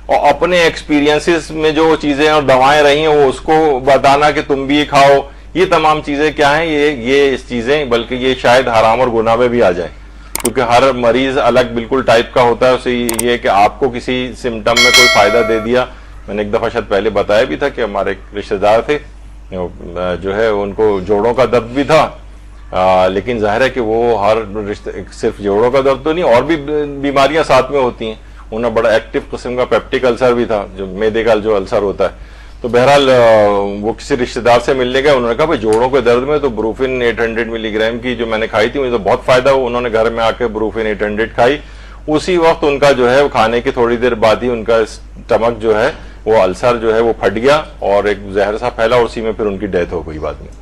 اور اپنے ایکسپیرینسز میں جو چیزیں اور دوائیں رہی ہیں وہ اس کو بتانا کہ تم بھی یہ کھاؤ، یہ تمام چیزیں کیا ہیں؟ یہ چیزیں بلکہ یہ شاید حرام اور گناہ میں بھی آ جائیں، کیونکہ ہر مریض الگ بالکل ٹائپ کا ہوتا ہے. اسے یہ کہ آپ کو کسی سمٹم میں کوئی فائدہ دے دیا. میں نے ایک دفعہ شاید پہلے بتایا بھی تھا کہ ہمارے ایک رشتہ دار تھے، جو ہے ان کو جوڑوں کا درد بھی تھا، لیکن ظاہر ہے کہ وہ صرف جوڑوں کا درد تو نہیں، اور بھی بیماریاں ساتھ میں ہوتی ہیں. انہیں بڑا ایکٹیو قسم کا پیپٹک السر بھی تھا، جو معدے کا جو السر ہوتا ہے. تو بہرحال وہ کسی رشتہ دار سے ملنے گئے، انہوں نے کہا بھائی جوڑوں کے درد میں تو بروفن 800 ملی گرام کی جو میں نے کھائی تھی مجھے تو بہت فائدہ ہوا. انہوں نے گھر میں آ کے بروفن 800 کھائی. اسی وقت ان کا جو ہے کھانے کی تھوڑی دیر بعد ہی ان کا اسٹمک جو ہے وہ السر جو ہے وہ پھٹ گیا اور ایک زہر سا پھیلا، اور اسی میں پھر ان کی ڈیتھ ہو گئی بعد میں.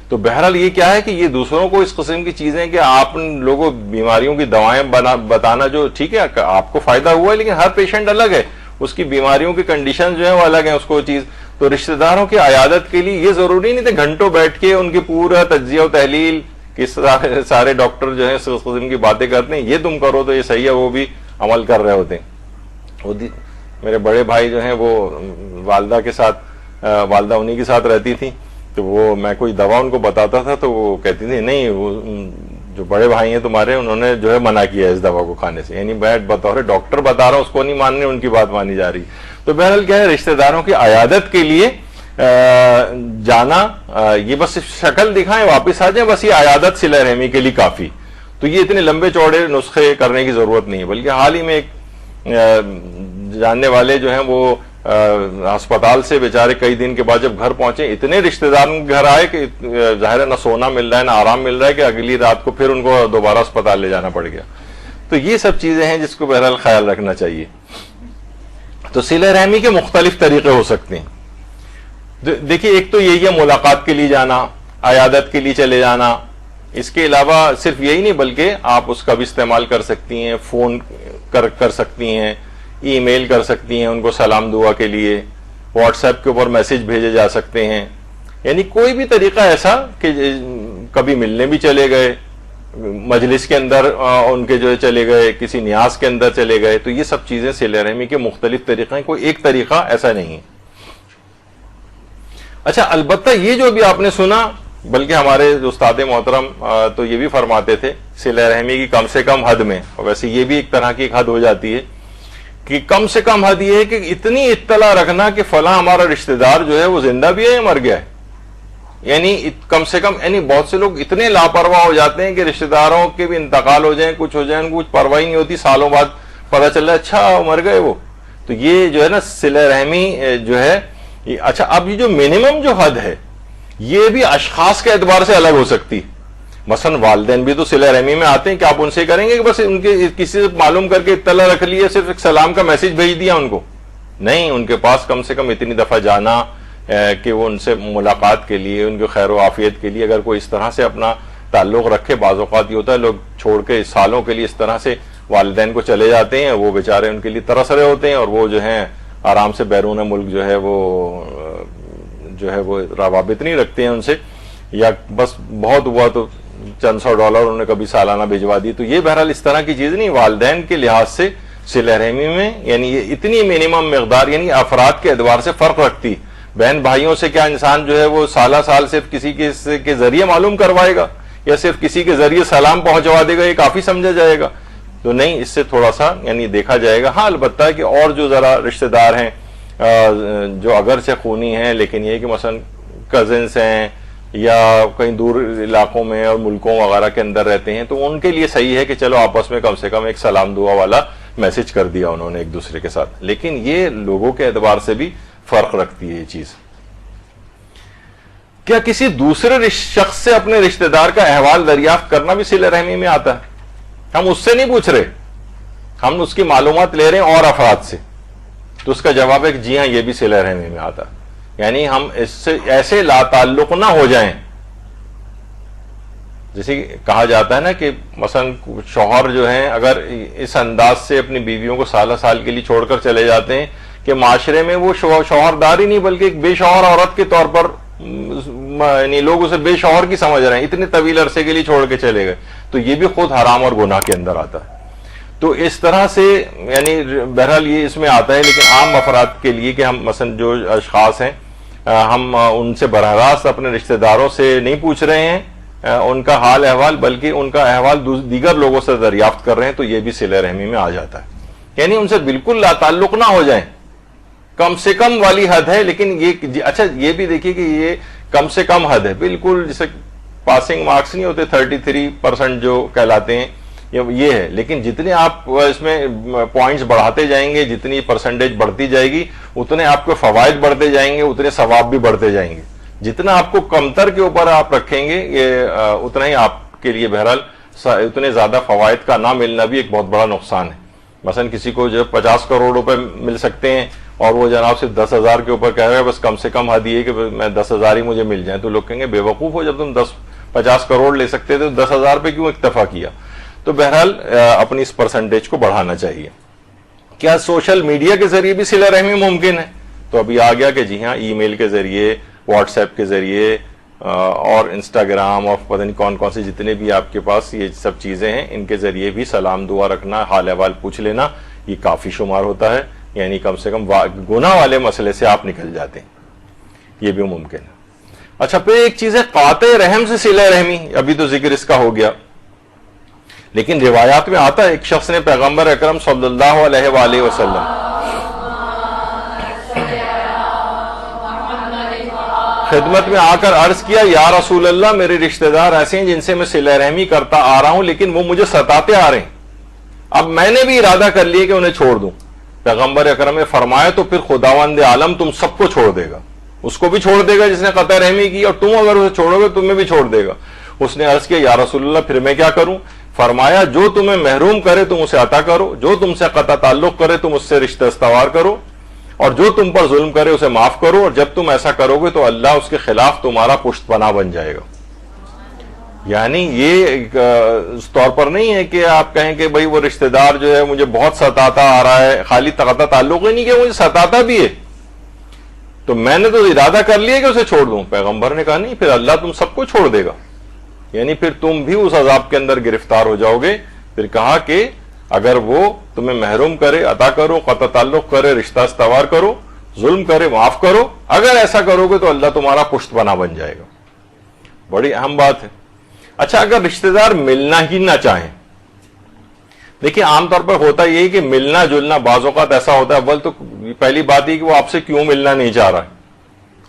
تو بہرحال یہ کیا ہے کہ یہ دوسروں کو اس قسم کی چیزیں کہ آپ لوگوں بیماریوں کی دوائیں بتانا، جو ٹھیک ہے آپ کو فائدہ ہوا ہے، لیکن ہر پیشنٹ الگ ہے، اس کی بیماریوں کی کنڈیشن جو ہے وہ الگ ہیں، اس کو چیز. تو رشتہ داروں کی عیادت کے لیے یہ ضروری نہیں تھے گھنٹوں بیٹھ کے ان کی پورا تجزیہ و تحلیل، کس سارے ڈاکٹر جو ہے اس قسم کی باتیں کرتے ہیں، یہ تم کرو تو یہ صحیح ہے، وہ بھی عمل کر رہے ہوتے ہیں. میرے بڑے بھائی جو ہیں وہ والدہ کے ساتھ، والدہ انہی کے ساتھ رہتی تھی، تو وہ میں کوئی دوا ان کو بتاتا تھا تو وہ کہتی تھی نہیں، وہ جو بڑے بھائی ہیں تمہارے انہوں نے جو ہے منع کیا ہے اس دوا کو کھانے سے. یعنی میں بطور ڈاکٹر بتا رہا ہوں، اس کو نہیں ماننے، ان کی بات مانی جا رہی. تو بہرحال کیا ہے، رشتہ داروں کی عیادت کے لیے جانا، یہ بس شکل دکھائیں واپس آ جائیں، بس یہ عیادت صلہ رحمی کے لیے کافی. تو یہ اتنے لمبے چوڑے نسخے کرنے کی ضرورت نہیں ہے. بلکہ حال ہی میں ایک جاننے والے جو ہیں وہ ہسپتال سے بیچارے کئی دن کے بعد جب گھر پہنچے، اتنے رشتہ داروں کے گھر آئے کہ ظاہر ہے نہ سونا مل رہا ہے نہ آرام مل رہا ہے، کہ اگلی رات کو پھر ان کو دوبارہ ہسپتال لے جانا پڑ گیا. تو یہ سب چیزیں ہیں جس کو بہرحال خیال رکھنا چاہیے. تو صلہ رحمی کے مختلف طریقے ہو سکتے ہیں. دیکھیے ایک تو یہی ہے ملاقات کے لیے جانا، عیادت کے لیے چلے جانا. اس کے علاوہ صرف یہی نہیں بلکہ آپ اس کا بھی استعمال کر سکتی ہیں، فون کر سکتی ہیں، ای میل کر سکتی ہیں ان کو سلام دعا کے لیے، واٹس ایپ کے اوپر میسج بھیجے جا سکتے ہیں. یعنی کوئی بھی طریقہ ایسا کہ کبھی ملنے بھی چلے گئے، مجلس کے اندر ان کے جو ہے چلے گئے، کسی نیاز کے اندر چلے گئے، تو یہ سب چیزیں صلہ رحمی کے مختلف طریقے ہیں، کوئی ایک طریقہ ایسا نہیں ہے۔ اچھا، البتہ یہ جو بھی آپ نے سنا، بلکہ ہمارے استاد محترم تو یہ بھی فرماتے تھے صلہ رحمی کی کم سے کم حد میں، اور ویسے یہ بھی ایک طرح کی ایک حد ہو جاتی ہے کہ کم سے کم حد یہ ہے کہ اتنی اطلاع رکھنا کہ فلاں ہمارا رشتہ دار جو ہے وہ زندہ بھی ہے یا مر گیا ہے۔ یعنی کم سے کم، یعنی بہت سے لوگ اتنے لاپرواہ ہو جاتے ہیں کہ رشتہ داروں کے بھی انتقال ہو جائیں، کچھ ہو جائیں، کچھ پرواہ نہیں ہوتی، سالوں بعد پتہ چل رہا ہے اچھا مر گئے وہ۔ تو یہ جو ہے نا صلہ رحمی جو ہے، اچھا اب یہ جو منیمم جو حد ہے یہ بھی اشخاص کے اعتبار سے الگ ہو سکتی۔ مثلا والدین بھی تو صلہ رحمی میں آتے ہیں کہ آپ ان سے کریں گے کہ بس ان کے کسی سے معلوم کر کے اطلاع رکھ لیا، صرف ایک سلام کا میسج بھیج دیا ان کو؟ نہیں، ان کے پاس کم سے کم اتنی دفعہ جانا کہ وہ ان سے ملاقات کے لیے، ان کے خیر و عافیت کے لیے اگر کوئی اس طرح سے اپنا تعلق رکھے۔ بعض اوقات یہ ہوتا ہے لوگ چھوڑ کے سالوں کے لیے اس طرح سے والدین کو چلے جاتے ہیں، وہ بیچارے ان کے لیے ترس رہے ہوتے ہیں، اور وہ جو ہیں آرام سے بیرون ملک جو ہے وہ روابط نہیں رکھتے ہیں ان سے، یا بس بہت ہوا تو چند $100 انہوں نے کبھی سالانہ بھجوا دی۔ تو یہ بہرحال اس طرح کی چیز نہیں، والدین کے لحاظ سے صلہ رحمی میں یعنی یہ اتنی منیمم مقدار، یعنی افراد کے اعتبار سے فرق رکھتی۔ بہن بھائیوں سے کیا انسان جو ہے وہ سالہ سال صرف کسی کے ذریعے معلوم کروائے گا، یا صرف کسی کے ذریعے سلام پہنچوا دے گا، یہ کافی سمجھا جائے گا؟ تو نہیں، اس سے تھوڑا سا یعنی دیکھا جائے گا۔ ہاں البتہ کہ اور جو ذرا رشتہ دار ہیں جو اگرچہ خونی ہیں، لیکن یہ کہ مثلا کزنس ہیں یا کہیں دور علاقوں میں اور ملکوں وغیرہ کے اندر رہتے ہیں، تو ان کے لیے صحیح ہے کہ چلو آپس میں کم سے کم ایک سلام دعا والا میسج کر دیا انہوں نے ایک دوسرے کے ساتھ۔ لیکن یہ لوگوں کے اعتبار سے بھی فرق رکھتی ہے یہ چیز۔ کیا کسی دوسرے شخص سے اپنے رشتہ دار کا احوال دریافت کرنا بھی صلہ رحمی میں آتا ہے؟ ہم اس سے نہیں پوچھ رہے، ہم اس کی معلومات لے رہے ہیں اور افراد سے، تو اس کا جواب ہے کہ جی ہاں یہ بھی صلہ رحمی میں آتا ہے۔ یعنی ہم اس سے ایسے لا تعلق نہ ہو جائیں، جیسے کہا جاتا ہے نا کہ مثلا شوہر جو ہیں اگر اس انداز سے اپنی بیویوں کو سالہ سال کے لیے چھوڑ کر چلے جاتے ہیں کہ معاشرے میں وہ شوہردار ہی نہیں بلکہ ایک بے شوہر عورت کے طور پر، یعنی لوگ اسے بے شوہر کی سمجھ رہے ہیں، اتنے طویل عرصے کے لیے چھوڑ کے چلے گئے، تو یہ بھی خود حرام اور گناہ کے اندر آتا ہے۔ تو اس طرح سے یعنی بہرحال یہ اس میں آتا ہے، لیکن عام افراد کے لیے کہ ہم مثلا جو اشخاص ہیں ہم ان سے براہ راست اپنے رشتہ داروں سے نہیں پوچھ رہے ہیں ان کا حال احوال، بلکہ ان کا احوال دیگر لوگوں سے دریافت کر رہے ہیں، تو یہ بھی صلہ رحمی میں آ جاتا ہے۔ یعنی ان سے بالکل لا تعلق نہ ہو جائیں، کم سے کم والی حد ہے، لیکن یہ اچھا یہ بھی دیکھیے کہ یہ کم سے کم حد ہے، بالکل جیسے پاسنگ مارکس نہیں ہوتے 33% جو کہلاتے ہیں یہ ہے، لیکن جتنے آپ اس میں پوائنٹس بڑھاتے جائیں گے، جتنی پرسنٹیج بڑھتی جائے گی، اتنے آپ کے فوائد بڑھتے جائیں گے، اتنے ثواب بھی بڑھتے جائیں گے۔ جتنا آپ کو کمتر کے اوپر آپ رکھیں گے یہ اتنا ہی آپ کے لیے بہرحال اتنے زیادہ فوائد کا نہ ملنا بھی ایک بہت بڑا نقصان ہے۔ مثلا کسی کو جو 50 کروڑ روپے مل سکتے ہیں اور وہ جناب صرف 10,000 کے اوپر کہہ رہے ہیں بس کم سے کم حد یہ کہ میں 10,000 ہی مجھے مل جائیں، تو لوگ کہیں گے بے وقوف ہو، جب تم 50 کروڑ لے سکتے تھے تو 10,000 پہ کیوں اکتفا کیا؟ تو بہرحال اپنی اس پرسنٹیج کو بڑھانا چاہیے۔ کیا سوشل میڈیا کے ذریعے بھی صلہ رحمی ممکن ہے؟ تو ابھی آ گیا کہ جی ہاں، ای میل کے ذریعے، واٹس ایپ کے ذریعے اور انسٹاگرام اور پتہ نہیں کون کون سے جتنے بھی آپ کے پاس یہ سب چیزیں ہیں، ان کے ذریعے بھی سلام دعا رکھنا، حال احوال پوچھ لینا، یہ کافی شمار ہوتا ہے۔ یعنی کم سے کم گناہ والے مسئلے سے آپ نکل جاتے ہیں، یہ بھی ممکن ہے۔ اچھا، پھر ایک چیز ہے قاطع رحم سے صلہ رحمی، ابھی تو ذکر اس کا ہو گیا، لیکن روایات میں آتا ہے ایک شخص نے پیغمبر اکرم صلی اللہ علیہ وآلہ وسلم خدمت میں آ کر عرض کیا، یا رسول اللہ، میرے رشتہ دار ایسے ہیں جن سے میں صلہ رحمی کرتا آ رہا ہوں، لیکن وہ مجھے ستاتے آ رہے ہیں، اب میں نے بھی ارادہ کر لیا کہ انہیں چھوڑ دوں۔ پیغمبر اکرم نے فرمایا، تو پھر خداوند عالم تم سب کو چھوڑ دے گا، اس کو بھی چھوڑ دے گا جس نے قطع رحمی کی، اور تم اگر اسے چھوڑو گے تمہیں بھی چھوڑ دے گا۔ اس نے عرض کیا، یا رسول اللہ، پھر میں کیا کروں؟ فرمایا، جو تمہیں محروم کرے تم اسے عطا کرو، جو تم سے قطع تعلق کرے تم اس سے رشتہ استوار کرو، اور جو تم پر ظلم کرے اسے معاف کرو، اور جب تم ایسا کرو گے تو اللہ اس کے خلاف تمہارا پشت پناہ بن جائے گا۔ یعنی یہ اس طور پر نہیں ہے کہ آپ کہیں کہ بھئی وہ رشتہ دار جو ہے مجھے بہت ستاتا آ رہا ہے، خالی قطع تعلق ہی نہیں کہ مجھے ستاتا بھی ہے، تو میں نے تو ارادہ کر لیا کہ اسے چھوڑ دوں. پیغمبر نے کہا نہیں, پھر اللہ تم سب کو چھوڑ دے گا, یعنی پھر تم بھی اس عذاب کے اندر گرفتار ہو جاؤ گے. پھر کہا کہ اگر وہ تمہیں محروم کرے, عطا کرو, قطع تعلق کرے, رشتہ استوار کرو, ظلم کرے, معاف کرو, اگر ایسا کرو گے تو اللہ تمہارا پشت بنا بن جائے گا. بڑی اہم بات ہے. اچھا, اگر رشتہ دار ملنا ہی نہ چاہیں, دیکھیں عام طور پر ہوتا یہی کہ ملنا جلنا بعض اوقات ایسا ہوتا ہے, اول تو پہلی بات یہ کہ وہ آپ سے کیوں ملنا نہیں چاہ رہا ہے,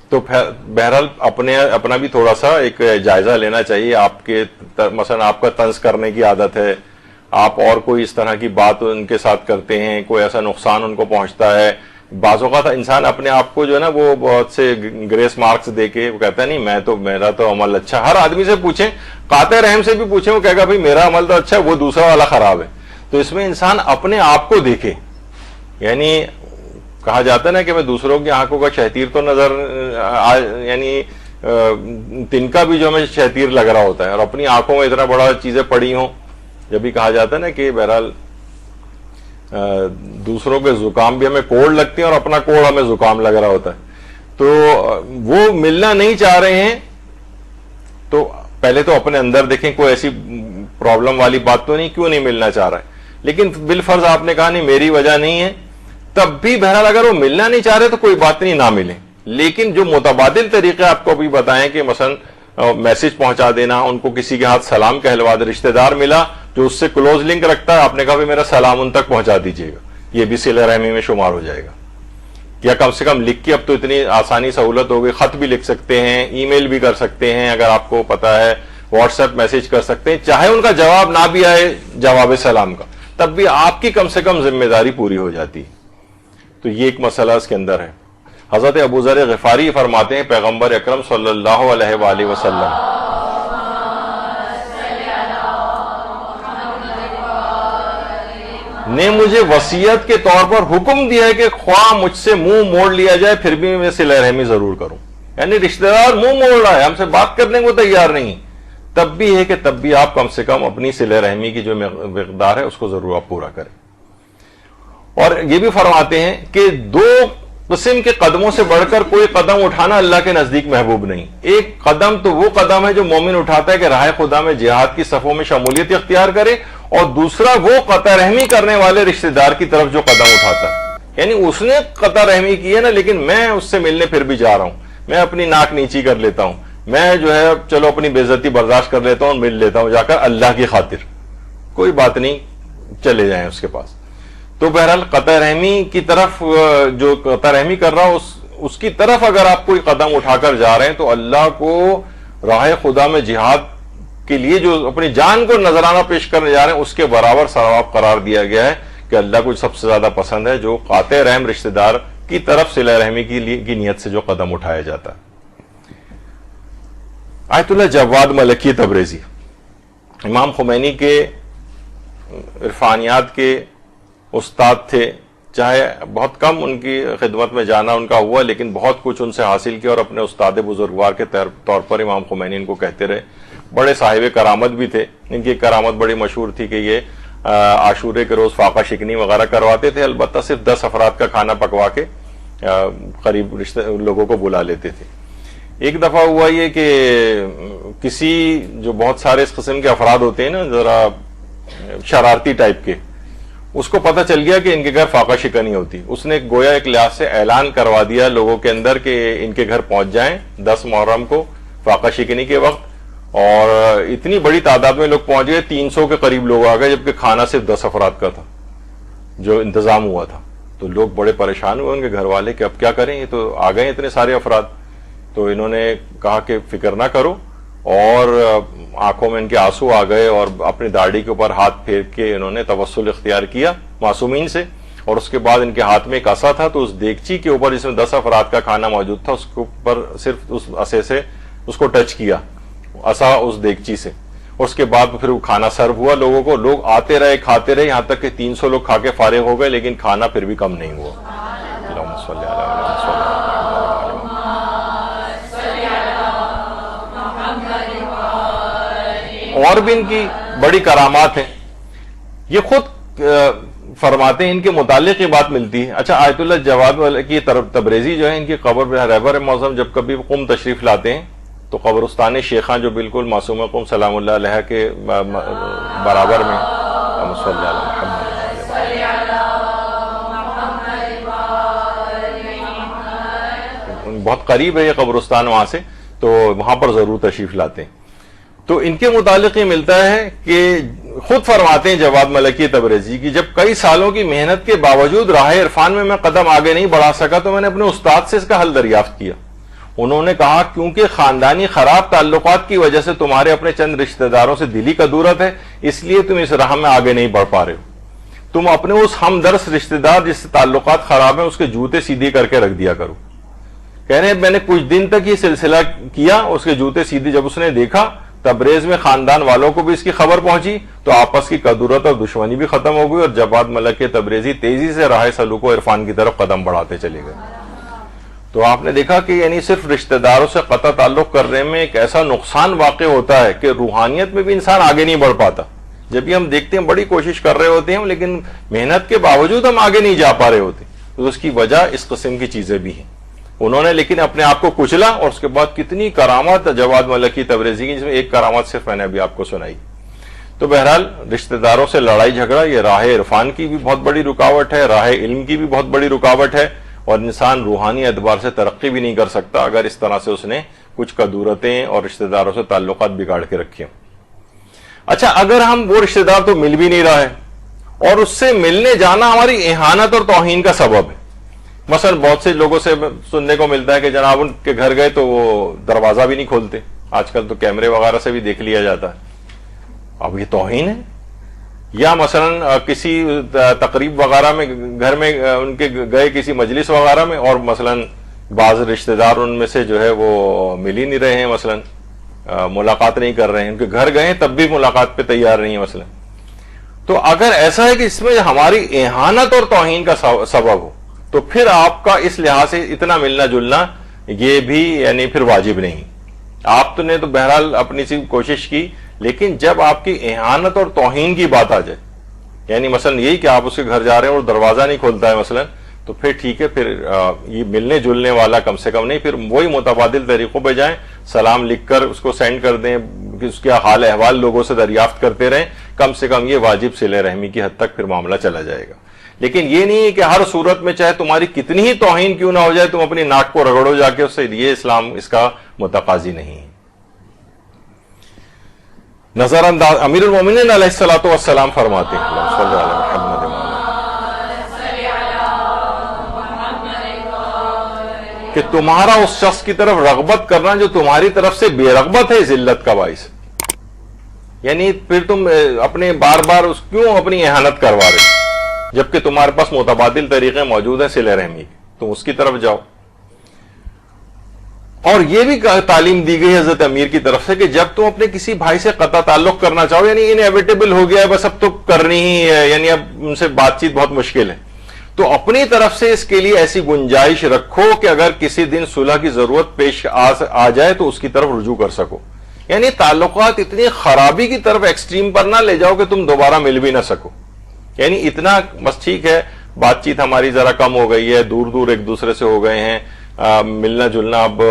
تو بہرحال اپنا بھی تھوڑا سا ایک جائزہ لینا چاہیے. آپ کے مثلا آپ کا طنز کرنے کی عادت ہے, آپ اور کوئی اس طرح کی بات ان کے ساتھ کرتے ہیں, کوئی ایسا نقصان ان کو پہنچتا ہے. بعض اوقات انسان اپنے آپ کو جو ہے نا وہ بہت سے گریس مارکس دے کے وہ کہتا ہے نہیں میرا تو عمل اچھا. ہر آدمی سے پوچھیں, قاطع رحم سے بھی پوچھیں, وہ کہے گا بھائی میرا عمل تو اچھا ہے, وہ دوسرا والا خراب ہے. تو اس میں انسان اپنے آپ کو دیکھے, یعنی کہا جاتا ہے نا کہ میں دوسروں کی آنکھوں کا شہتیر تو نظر یعنی تنکا بھی جو ہمیں شہتیر لگ رہا ہوتا ہے, اور اپنی آنکھوں میں اتنا بڑا چیزیں پڑی ہوں. جب بھی کہا جاتا ہے نا کہ بہرحال دوسروں کے زکام بھی ہمیں کوڑ لگتے ہیں اور اپنا کوڑ ہمیں زکام لگ رہا ہوتا ہے. تو وہ ملنا نہیں چاہ رہے ہیں تو پہلے تو اپنے اندر دیکھیں کوئی ایسی پرابلم والی بات تو نہیں, کیوں نہیں ملنا چاہ رہا ہے. لیکن بالفرض آپ نے کہا نہیں میری وجہ نہیں ہے, تب بھی بہرحال اگر وہ ملنا نہیں چاہ رہے تو کوئی بات نہیں, نہ ملیں. لیکن جو متبادل طریقے آپ کو بھی بتائیں کہ مثلا میسج پہنچا دینا, ان کو کسی کے ہاتھ سلام کہلوا دے, رشتہ دار ملا جو اس سے کلوز لنک رکھتا ہے, آپ نے کہا بھی میرا سلام ان تک پہنچا دیجیے گا, یہ بھی صلہ رحمی میں شمار ہو جائے گا. یا کم سے کم لکھ کے, اب تو اتنی آسانی سہولت ہو گئی, خط بھی لکھ سکتے ہیں, ای میل بھی کر سکتے ہیں, اگر آپ کو پتا ہے واٹس ایپ میسج کر سکتے ہیں, چاہے ان کا جواب نہ بھی آئے جواب سلام کا, تب بھی آپ کی کم سے کم ذمہ داری پوری ہو جاتی ہے. تو یہ ایک مسئلہ اس کے اندر ہے. حضرت ابو ذر غفاری فرماتے ہیں پیغمبر اکرم صلی اللہ علیہ وآلہ وسلم نے مجھے وصیت کے طور پر حکم دیا ہے کہ خواہ مجھ سے منہ موڑ لیا جائے پھر بھی میں صلہ رحمی ضرور کروں. یعنی رشتہ دار منہ موڑ رہا ہے, ہم سے بات کرنے کو تیار نہیں, تب بھی ہے کہ تب بھی آپ کم سے کم اپنی صلہ رحمی کی جو مقدار ہے اس کو ضرور آپ پورا کریں. اور یہ بھی فرماتے ہیں کہ دو قسم کے قدموں سے بڑھ کر کوئی قدم اٹھانا اللہ کے نزدیک محبوب نہیں. ایک قدم تو وہ قدم ہے جو مومن اٹھاتا ہے کہ راہ خدا میں جہاد کی صفوں میں شمولیت اختیار کرے, اور دوسرا وہ قطع رحمی کرنے والے رشتہ دار کی طرف جو قدم اٹھاتا ہے. یعنی اس نے قطع رحمی کی ہے نا, لیکن میں اس سے ملنے پھر بھی جا رہا ہوں, میں اپنی ناک نیچی کر لیتا ہوں, میں جو ہے چلو اپنی بے عزتی برداشت کر لیتا ہوں, مل لیتا ہوں جا کر اللہ کی خاطر, کوئی بات نہیں, چلے جائیں اس کے پاس. تو بہرحال قطع رحمی کی طرف جو قطع رحمی کر رہا اس کی طرف اگر آپ کوئی قدم اٹھا کر جا رہے ہیں تو اللہ کو راہ خدا میں جہاد کے لیے جو اپنی جان کو نذرانہ پیش کرنے جا رہے ہیں اس کے برابر ثواب قرار دیا گیا ہے کہ اللہ کو سب سے زیادہ پسند ہے جو قاطع رحم رشتہ دار کی طرف صلہ رحمی کی نیت سے جو قدم اٹھایا جاتا ہے. آیت اللہ جواد ملکی تبریزی امام خمینی کے عرفانیات کے استاد تھے, چاہے بہت کم ان کی خدمت میں جانا ان کا ہوا, لیکن بہت کچھ ان سے حاصل کیا, اور اپنے استاد بزرگوار کے طور پر امام خمینی ان کو کہتے رہے. بڑے صاحب کرامت بھی تھے, ان کی کرامت بڑی مشہور تھی کہ یہ عاشورے کے روز فاقہ شکنی وغیرہ کرواتے تھے, البتہ صرف 10 افراد کا کھانا پکوا کے قریب لوگوں کو بلا لیتے تھے. ایک دفعہ ہوا یہ کہ کسی جو بہت سارے اس قسم کے افراد ہوتے ہیں نا ذرا شرارتی ٹائپ کے, اس کو پتہ چل گیا کہ ان کے گھر فاقہ شکنی ہوتی. اس نے گویا ایک لحاظ سے اعلان کروا دیا لوگوں کے اندر کہ ان کے گھر پہنچ جائیں 10 محرم کو فاقہ شکنی کے وقت, اور اتنی بڑی تعداد میں لوگ پہنچ گئے, 300 کے قریب لوگ آ گئے, جبکہ کھانا صرف 10 افراد کا تھا جو انتظام ہوا تھا. تو لوگ بڑے پریشان ہوئے ان کے گھر والے کہ اب کیا کریں, یہ تو آ گئے اتنے سارے افراد. تو انہوں نے کہا کہ فکر نہ کرو, اور آنکھوں میں ان کے آنسو آ گئے, اور اپنی داڑھی کے اوپر ہاتھ پھیر کے انہوں نے توسل اختیار کیا معصومین سے. اور اس کے بعد ان کے ہاتھ میں ایک عصا تھا, تو اس دیگچی کے اوپر جس میں 10 افراد کا کھانا موجود تھا اس کے اوپر صرف اس عصے سے اس کو ٹچ کیا, عصا اس دیگچی سے. اور اس کے بعد پھر وہ کھانا سرو ہوا لوگوں کو, لوگ آتے رہے کھاتے رہے, یہاں تک کہ 300 لوگ کھا کے فارغ ہو گئے, لیکن کھانا پھر بھی کم نہیں ہوا. اللہم صلی علی اور بھی ان کی بڑی کرامات ہیں. یہ خود فرماتے ہیں ان کے متعلق یہ بات ملتی ہے. اچھا آیت اللہ جواد کی تبریزی جو ہے ان کی قبر پہ رہبر معظم جب کبھی قم تشریف لاتے ہیں تو قبرستان شیخاں جو بالکل معصومہ قم سلام اللہ علیہ کے برابر میں صلی اللہ بہت قریب ہے یہ قبرستان وہاں سے، تو وہاں پر ضرور تشریف لاتے ہیں. تو ان کے متعلق یہ ملتا ہے کہ خود فرماتے ہیں جواد ملکی تبریزی کی جب کئی سالوں کی محنت کے باوجود راہ عرفان میں قدم آگے نہیں بڑھا سکا تو میں نے اپنے استاد سے اس کا حل دریافت کیا. انہوں نے کہا کیونکہ خاندانی خراب تعلقات کی وجہ سے تمہارے اپنے چند رشتہ داروں سے دلی کدورت ہے، اس لیے تم اس راہ میں آگے نہیں بڑھ پا رہے ہو. تم اپنے اس ہمدرد رشتہ دار جس سے تعلقات خراب ہیں اس کے جوتے سیدھے کر کے رکھ دیا کرو. کہہ رہے ہیں میں نے کچھ دن تک یہ سلسلہ کیا، اس کے جوتے سیدھے جب اس نے دیکھا تبریز میں خاندان والوں کو بھی اس کی خبر پہنچی تو آپس کی کدورت اور دشمنی بھی ختم ہو گئی اور جواد ملکی تبریزی تیزی سے راہ سلوک و عرفان کی طرف قدم بڑھاتے چلے گئے. تو آپ نے دیکھا کہ یعنی صرف رشتہ داروں سے قطع تعلق کرنے میں ایک ایسا نقصان واقع ہوتا ہے کہ روحانیت میں بھی انسان آگے نہیں بڑھ پاتا. جب بھی ہم دیکھتے ہیں بڑی کوشش کر رہے ہوتے ہیں لیکن محنت کے باوجود ہم آگے نہیں جا پا رہے ہوتے، تو اس کی وجہ اس قسم کی چیزیں بھی ہیں. انہوں نے لیکن اپنے آپ کو کچلا اور اس کے بعد کتنی کرامات جواد ملکی تبریزی کی، جس میں ایک کرامت صرف میں نے ابھی آپ کو سنائی. تو بہرحال رشتہ داروں سے لڑائی جھگڑا یہ راہ عرفان کی بھی بہت بڑی رکاوٹ ہے، راہ علم کی بھی بہت بڑی رکاوٹ ہے، اور انسان روحانی اعتبار سے ترقی بھی نہیں کر سکتا اگر اس طرح سے اس نے کچھ کدورتیں اور رشتہ داروں سے تعلقات بگاڑ کے رکھے. اچھا اگر ہم وہ رشتہ دار تو مل بھی نہیں رہا ہے اور اس سے ملنے جانا ہماری اہانت اور توہین کا سبب ہے. مثلا بہت سے لوگوں سے سننے کو ملتا ہے کہ جناب ان کے گھر گئے تو وہ دروازہ بھی نہیں کھولتے، آج کل تو کیمرے وغیرہ سے بھی دیکھ لیا جاتا ہے. اب یہ توہین ہے. یا مثلا کسی تقریب وغیرہ میں گھر میں ان کے گئے کسی مجلس وغیرہ میں اور مثلا بعض رشتہ دار ان میں سے جو ہے وہ مل ہی نہیں رہے ہیں، مثلا ملاقات نہیں کر رہے ہیں، ان کے گھر گئے تب بھی ملاقات پہ تیار نہیں ہے مثلا. تو اگر ایسا ہے کہ اس میں ہماری اہانت اور توہین کا سبب ہو تو پھر آپ کا اس لحاظ سے اتنا ملنا جلنا یہ بھی یعنی پھر واجب نہیں. آپ نے تو بہرحال اپنی سی کوشش کی، لیکن جب آپ کی اہانت اور توہین کی بات آ جائے، یعنی مثلا یہی کہ آپ اس کے گھر جا رہے ہیں اور دروازہ نہیں کھولتا ہے مثلا، تو پھر ٹھیک ہے، پھر یہ ملنے جلنے والا کم سے کم نہیں، پھر وہی متبادل طریقوں پہ جائیں، سلام لکھ کر اس کو سینڈ کر دیں، اس کا حال احوال لوگوں سے دریافت کرتے رہیں، کم سے کم یہ واجب صلہ رحمی کی حد تک پھر معاملہ چلا جائے گا. لیکن یہ نہیں ہے کہ ہر صورت میں چاہے تمہاری کتنی ہی توہین کیوں نہ ہو جائے تم اپنی ناک کو رگڑو جا کے اس سے، یہ اسلام اس کا متقاضی نہیں ہے. نظر انداز امیر المومنین علیہ الصلوۃ والسلام فرماتے ہیں صلی اللہ علیہ محمد کہ تمہارا اس شخص کی طرف رغبت کرنا جو تمہاری طرف سے بے رغبت ہے ذلت کا باعث. یعنی پھر تم اپنے بار بار اس کیوں اپنی اہانت کروا رہے جبکہ تمہارے پاس متبادل طریقے موجود ہیں صلہ رحمی کے، تم اس کی طرف جاؤ. اور یہ بھی تعلیم دی گئی حضرت امیر کی طرف سے کہ جب تم اپنے کسی بھائی سے قطع تعلق کرنا چاہو، یعنی انیویٹیبل ہو گیا ہے بس اب تو کرنی ہی ہے، یعنی اب ان سے بات چیت بہت مشکل ہے، تو اپنی طرف سے اس کے لیے ایسی گنجائش رکھو کہ اگر کسی دن صلح کی ضرورت پیش آ جائے تو اس کی طرف رجوع کر سکو. یعنی تعلقات اتنی خرابی کی طرف ایکسٹریم پر نہ لے جاؤ کہ تم دوبارہ مل بھی نہ سکو. یعنی اتنا بس ٹھیک ہے بات چیت ہماری ذرا کم ہو گئی ہے، دور دور ایک دوسرے سے ہو گئے ہیں، ملنا جلنا اب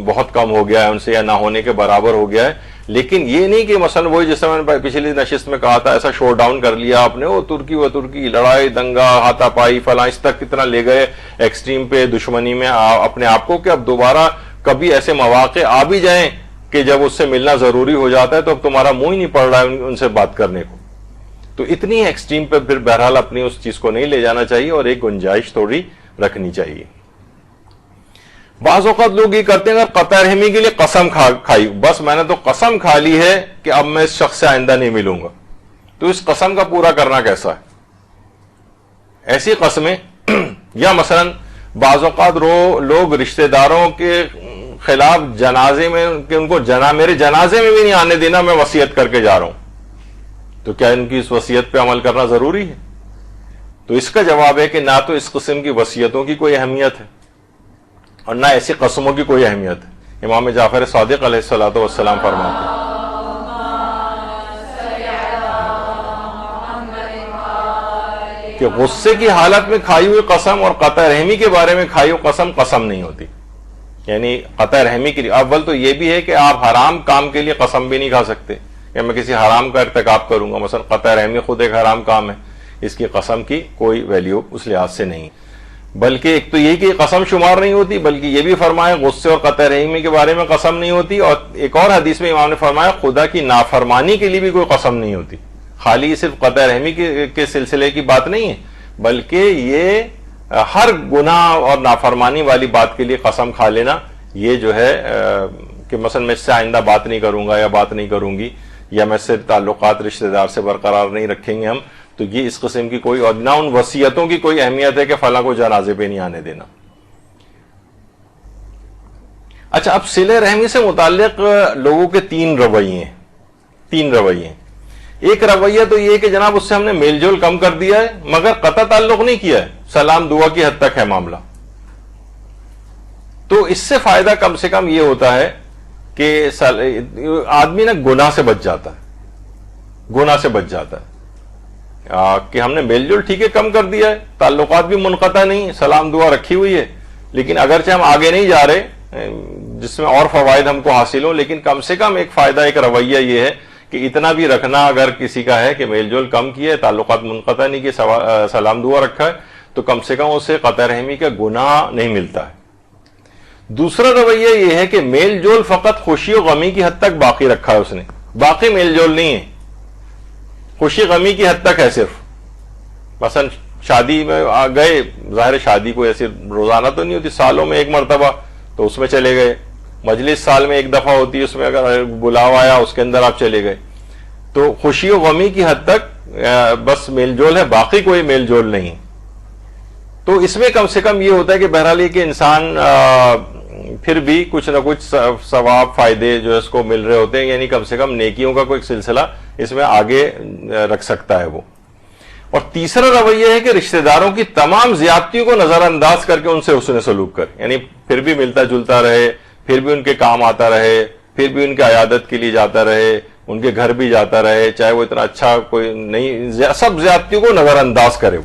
بہت کم ہو گیا ہے ان سے یا نہ ہونے کے برابر ہو گیا ہے، لیکن یہ نہیں کہ مثلا وہی جیسے میں نے پچھلی نشست میں کہا تھا ایسا شو ڈاؤن کر لیا آپ نے، وہ ترکی لڑائی دنگا ہاتھا پائی فلاں اس تک کتنا لے گئے ایکسٹریم پہ دشمنی میں اپنے آپ کو کہ اب دوبارہ کبھی ایسے مواقع آ بھی جائیں کہ جب اس سے ملنا ضروری ہو جاتا ہے تو اب تمہارا منہ ہی نہیں پڑ رہا ہے ان سے بات کرنے کو. تو اتنی ایکسٹریم پہ پھر بہرحال اپنی اس چیز کو نہیں لے جانا چاہیے اور ایک گنجائش تھوڑی رکھنی چاہیے. بعض اوقات لوگ یہ کرتے ہیں اگر قطع رحمی کے لیے قسم کھائی، بس میں نے تو قسم کھا لی ہے کہ اب میں اس شخص سے آئندہ نہیں ملوں گا، تو اس قسم کا پورا کرنا کیسا ہے؟ ایسی قسمیں یا مثلا بعض اوقات لوگ رشتہ داروں کے خلاف جنازے میں کہ ان کو میرے جنازے میں بھی نہیں آنے دینا، میں وصیت کر کے جا رہا ہوں، تو کیا ان کی اس وصیت پہ عمل کرنا ضروری ہے؟ تو اس کا جواب ہے کہ نہ تو اس قسم کی وصیتوں کی کوئی اہمیت ہے اور نہ ایسی قسموں کی کوئی اہمیت ہے. امام جعفر صادق علیہ الصلوۃ والسلام فرماتے ہیں کہ غصے کی حالت میں کھائی ہوئی قسم اور قطع رحمی کے بارے میں کھائی ہوئی قسم قسم نہیں ہوتی. یعنی قطع رحمی کے لیے اول تو یہ بھی ہے کہ آپ حرام کام کے لیے قسم بھی نہیں کھا سکتے کہ میں کسی حرام کا ارتکاب کروں گا. مثلا قطع رحمی خود ایک حرام کام ہے, اس کی قسم کی کوئی ویلیو اس لحاظ سے نہیں. بلکہ ایک تو یہ کہ قسم شمار نہیں ہوتی, بلکہ یہ بھی فرمایا غصے اور قطع رحمی کے بارے میں قسم نہیں ہوتی. اور ایک اور حدیث میں امام نے فرمایا خدا کی نافرمانی کے لیے بھی کوئی قسم نہیں ہوتی. خالی صرف قطع رحمی کے سلسلے کی بات نہیں ہے, بلکہ یہ ہر گناہ اور نافرمانی والی بات کے لیے قسم کھا لینا, یہ جو ہے کہ مثلا میں اس سے آئندہ بات نہیں کروں گا یا بات نہیں کروں گی, یا میں سے تعلقات رشتہ دار سے برقرار نہیں رکھیں گے ہم, تو یہ اس قسم کی کوئی, اور نہ ان وصیتوں کی کوئی اہمیت ہے کہ فلاں کو جنازے پہ نہیں آنے دینا. اچھا, اب صلہ رحمی سے متعلق لوگوں کے تین رویے ہیں. ایک رویہ تو یہ کہ جناب اس سے ہم نے میل جول کم کر دیا ہے مگر قطع تعلق نہیں کیا ہے, سلام دعا کی حد تک ہے معاملہ. تو اس سے فائدہ کم سے کم یہ ہوتا ہے کہ آدمی نا گناہ سے بچ جاتا ہے کہ ہم نے میل جول ٹھیک ہے کم کر دیا ہے, تعلقات بھی منقطع نہیں, سلام دعا رکھی ہوئی ہے, لیکن اگرچہ ہم آگے نہیں جا رہے جس میں اور فوائد ہم کو حاصل ہوں, لیکن کم سے کم ایک فائدہ, ایک رویہ یہ ہے کہ اتنا بھی رکھنا اگر کسی کا ہے کہ میل جول کم کیا ہے, تعلقات منقطع نہیں کیے, سلام دعا رکھا ہے, تو کم سے کم اسے قطع رحمی کا گناہ نہیں ملتا ہے. دوسرا رویہ یہ ہے کہ میل جول فقط خوشی و غمی کی حد تک باقی رکھا ہے اس نے, باقی میل جول نہیں ہے, خوشی غمی کی حد تک ہے صرف. مثلا شادی میں گئے, ظاہر شادی کو ایسی روزانہ تو نہیں ہوتی, سالوں میں ایک مرتبہ, تو اس میں چلے گئے. مجلس سال میں ایک دفعہ ہوتی ہے, اس میں اگر بلاوا آیا اس کے اندر آپ چلے گئے, تو خوشی و غمی کی حد تک بس میل جول ہے, باقی کوئی میل جول نہیں. تو اس میں کم سے کم یہ ہوتا ہے کہ بہرحال یہ کہ انسان پھر بھی کچھ نہ کچھ ثواب فائدے جو اس کو مل رہے ہوتے ہیں, یعنی کم سے کم نیکیوں کا کوئی سلسلہ اس میں آگے رکھ سکتا ہے وہ. اور تیسرا رویہ ہے کہ رشتہ داروں کی تمام زیادتیوں کو نظر انداز کر کے ان سے حسن سلوک کر, یعنی پھر بھی ملتا جلتا رہے, پھر بھی ان کے کام آتا رہے, پھر بھی ان کی عیادت کے لیے جاتا رہے, ان کے گھر بھی جاتا رہے, چاہے وہ اتنا اچھا کوئی نہیں, سب زیادتیوں کو نظر انداز کرے.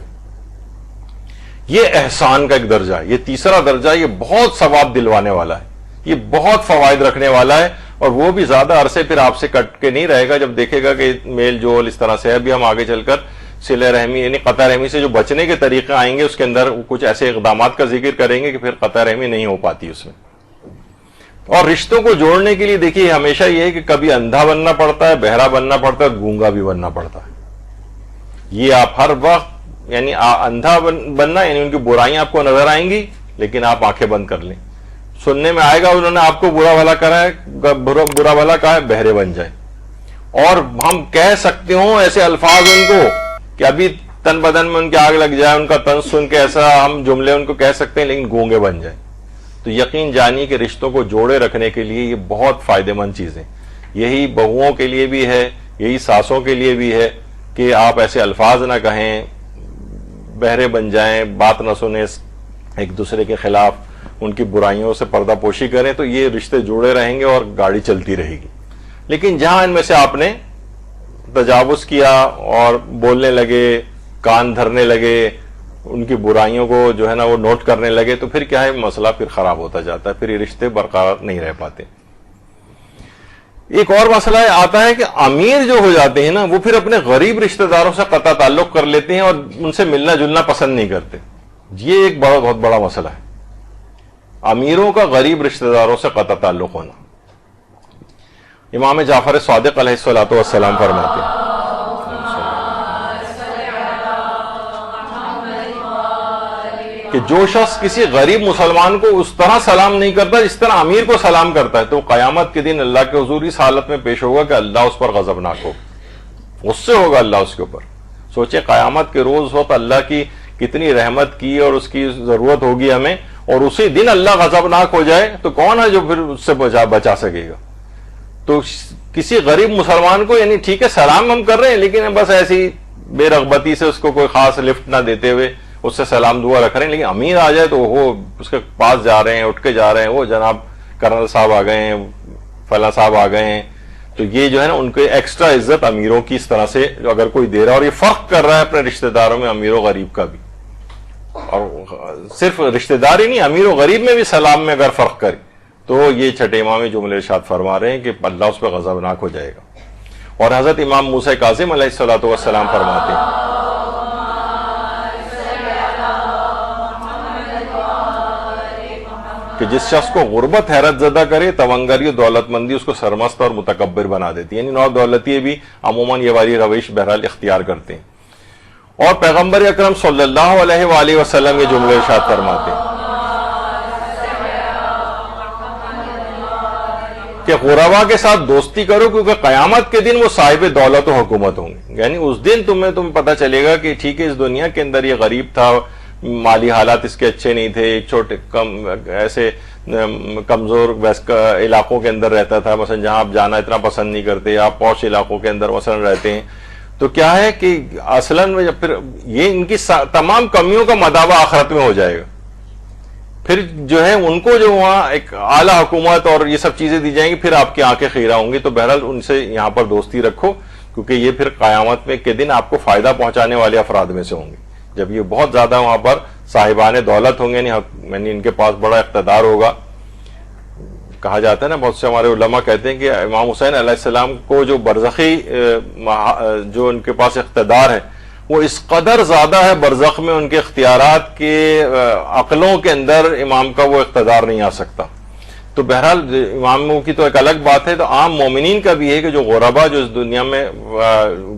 یہ احسان کا ایک درجہ ہے. یہ تیسرا درجہ, یہ بہت ثواب دلوانے والا ہے, یہ بہت فوائد رکھنے والا ہے, اور وہ بھی زیادہ عرصے پھر آپ سے کٹ کے نہیں رہے گا جب دیکھے گا کہ میل جول اس طرح سے ہے. ابھی ہم آگے چل کر صلہ رحمی یعنی قطع رحمی سے جو بچنے کے طریقے آئیں گے, اس کے اندر کچھ ایسے اقدامات کا ذکر کریں گے کہ پھر قطع رحمی نہیں ہو پاتی اس میں. اور رشتوں کو جوڑنے کے لیے دیکھیے ہمیشہ یہ ہے کہ کبھی اندھا بننا پڑتا ہے, بہرا بننا پڑتا ہے, گونگا بھی بننا پڑتا ہے. یہ آپ ہر وقت, یعنی اندھا بننا یعنی ان کی برائیاں آپ کو نظر آئیں گی لیکن آپ آنکھیں بند کر لیں, سننے میں آئے گا انہوں نے آپ کو برا بھلا کرا ہے, برا بھلا کہا ہے, بہرے بن جائیں. اور ہم کہہ سکتے ہوں ایسے الفاظ ان کو کہ ابھی تن بدن میں ان کی آگ لگ جائے, ان کا طنز سن کے ایسا ہم جملے ان کو کہہ سکتے ہیں لیکن گونگے بن جائیں. تو یقین جانی کہ رشتوں کو جوڑے رکھنے کے لیے یہ بہت فائدہ مند چیزیں, یہی بہوؤں کے لیے بھی ہے, یہی ساسوں کے لیے بھی ہے کہ آپ ایسے الفاظ نہ کہیں, بہرے بن جائیں, بات نہ سنیں ایک دوسرے کے خلاف, ان کی برائیوں سے پردہ پوشی کریں, تو یہ رشتے جڑے رہیں گے اور گاڑی چلتی رہے گی. لیکن جہاں ان میں سے آپ نے تجاوز کیا اور بولنے لگے, کان دھرنے لگے, ان کی برائیوں کو جو ہے نا وہ نوٹ کرنے لگے, تو پھر کیا ہے مسئلہ پھر خراب ہوتا جاتا ہے, پھر یہ رشتے برقرار نہیں رہ پاتے. ایک اور مسئلہ آتا ہے کہ امیر جو ہو جاتے ہیں نا وہ پھر اپنے غریب رشتہ داروں سے قطع تعلق کر لیتے ہیں اور ان سے ملنا جلنا پسند نہیں کرتے. یہ ایک بہت بڑا مسئلہ ہے, امیروں کا غریب رشتہ داروں سے قطع تعلق ہونا. امام جعفر صادق علیہ الصلوۃ والسلام فرماتے ہیں کہ جو شخص کسی غریب مسلمان کو اس طرح سلام نہیں کرتا جس طرح امیر کو سلام کرتا ہے, تو قیامت کے دن اللہ کے حضور اس حالت میں پیش ہوگا کہ اللہ اس پر غضبناک ہو, غصے ہوگا اللہ اس کے اوپر. سوچیں قیامت کے روز وقت اللہ کی کتنی رحمت کی اور اس کی ضرورت ہوگی ہمیں, اور اسی دن اللہ غضبناک ہو جائے تو کون ہے جو پھر اس سے بچا سکے گا. تو کسی غریب مسلمان کو, یعنی ٹھیک ہے سلام ہم کر رہے ہیں لیکن بس ایسی بے رغبتی سے اس کو کوئی خاص لفٹ نہ دیتے ہوئے اس سے سلام دعا رکھ رہے ہیں, لیکن امیر آ جائے تو وہ اس کے پاس جا رہے ہیں, اٹھ کے جا رہے ہیں, وہ جناب کرنل صاحب آ گئے ہیں, فلاں صاحب آ گئے ہیں, تو یہ جو ہے نا ان کو ایکسٹرا عزت امیروں کی اس طرح سے اگر کوئی دے رہا ہے، اور یہ فرق کر رہا ہے اپنے رشتہ داروں میں امیر و غریب کا بھی، اور صرف رشتہ دار ہی نہیں، امیر و غریب میں بھی سلام میں اگر فرق کرے تو یہ چھٹے امام جملے ارشاد فرما رہے ہیں کہ اللہ اس پہ غضبناک ہو جائے گا۔ اور حضرت امام موسیٰ کاظم علیہ الصلوۃ والسلام فرماتے ہیں کہ جس شخص کو غربت حیرت زدہ کرے، تونگری و دولت مندی اس کو سرمست اور متکبر بنا دیتی ہے، یعنی نو دولتی بھی عموماً یہ والی روش بہرحال اختیار کرتے ہیں۔ اور پیغمبر اکرم صلی اللہ علیہ وآلہ وسلم یہ جملے ارشاد فرماتے ہیں کہ غربا کے ساتھ دوستی کرو کیونکہ قیامت کے دن وہ صاحب دولت و حکومت ہوں گے، یعنی اس دن تمہیں پتہ چلے گا کہ ٹھیک ہے اس دنیا کے اندر یہ غریب تھا، مالی حالات اس کے اچھے نہیں تھے، ایک چھوٹے ایسے کمزور علاقوں کے اندر رہتا تھا، مثلا جہاں آپ جانا اتنا پسند نہیں کرتے، آپ پوش علاقوں کے اندر مثلا رہتے ہیں، تو کیا ہے کہ اصلاً میں پھر یہ ان کی تمام کمیوں کا مداوع آخرت میں ہو جائے گا، پھر جو ہے ان کو جو وہاں ایک اعلیٰ حکومت اور یہ سب چیزیں دی جائیں گی، پھر آپ کی آنکھیں خیرہ ہوں گی۔ تو بہرحال ان سے یہاں پر دوستی رکھو کیونکہ یہ پھر قیامت میں کے دن آپ کو فائدہ پہنچانے والے افراد میں سے ہوں گے، جب یہ بہت زیادہ وہاں پر صاحبان دولت ہوں گے، یعنی ان کے پاس بڑا اقتدار ہوگا۔ کہا جاتا ہے نا، بہت سے ہمارے علماء کہتے ہیں کہ امام حسین علیہ السلام کو جو برزخی جو ان کے پاس اقتدار ہے وہ اس قدر زیادہ ہے، برزخ میں ان کے اختیارات کے عقلوں کے اندر امام کا وہ اقتدار نہیں آ سکتا۔ تو بہرحال اماموں کی تو ایک الگ بات ہے، تو عام مومنین کا بھی ہے کہ جو غربا جو اس دنیا میں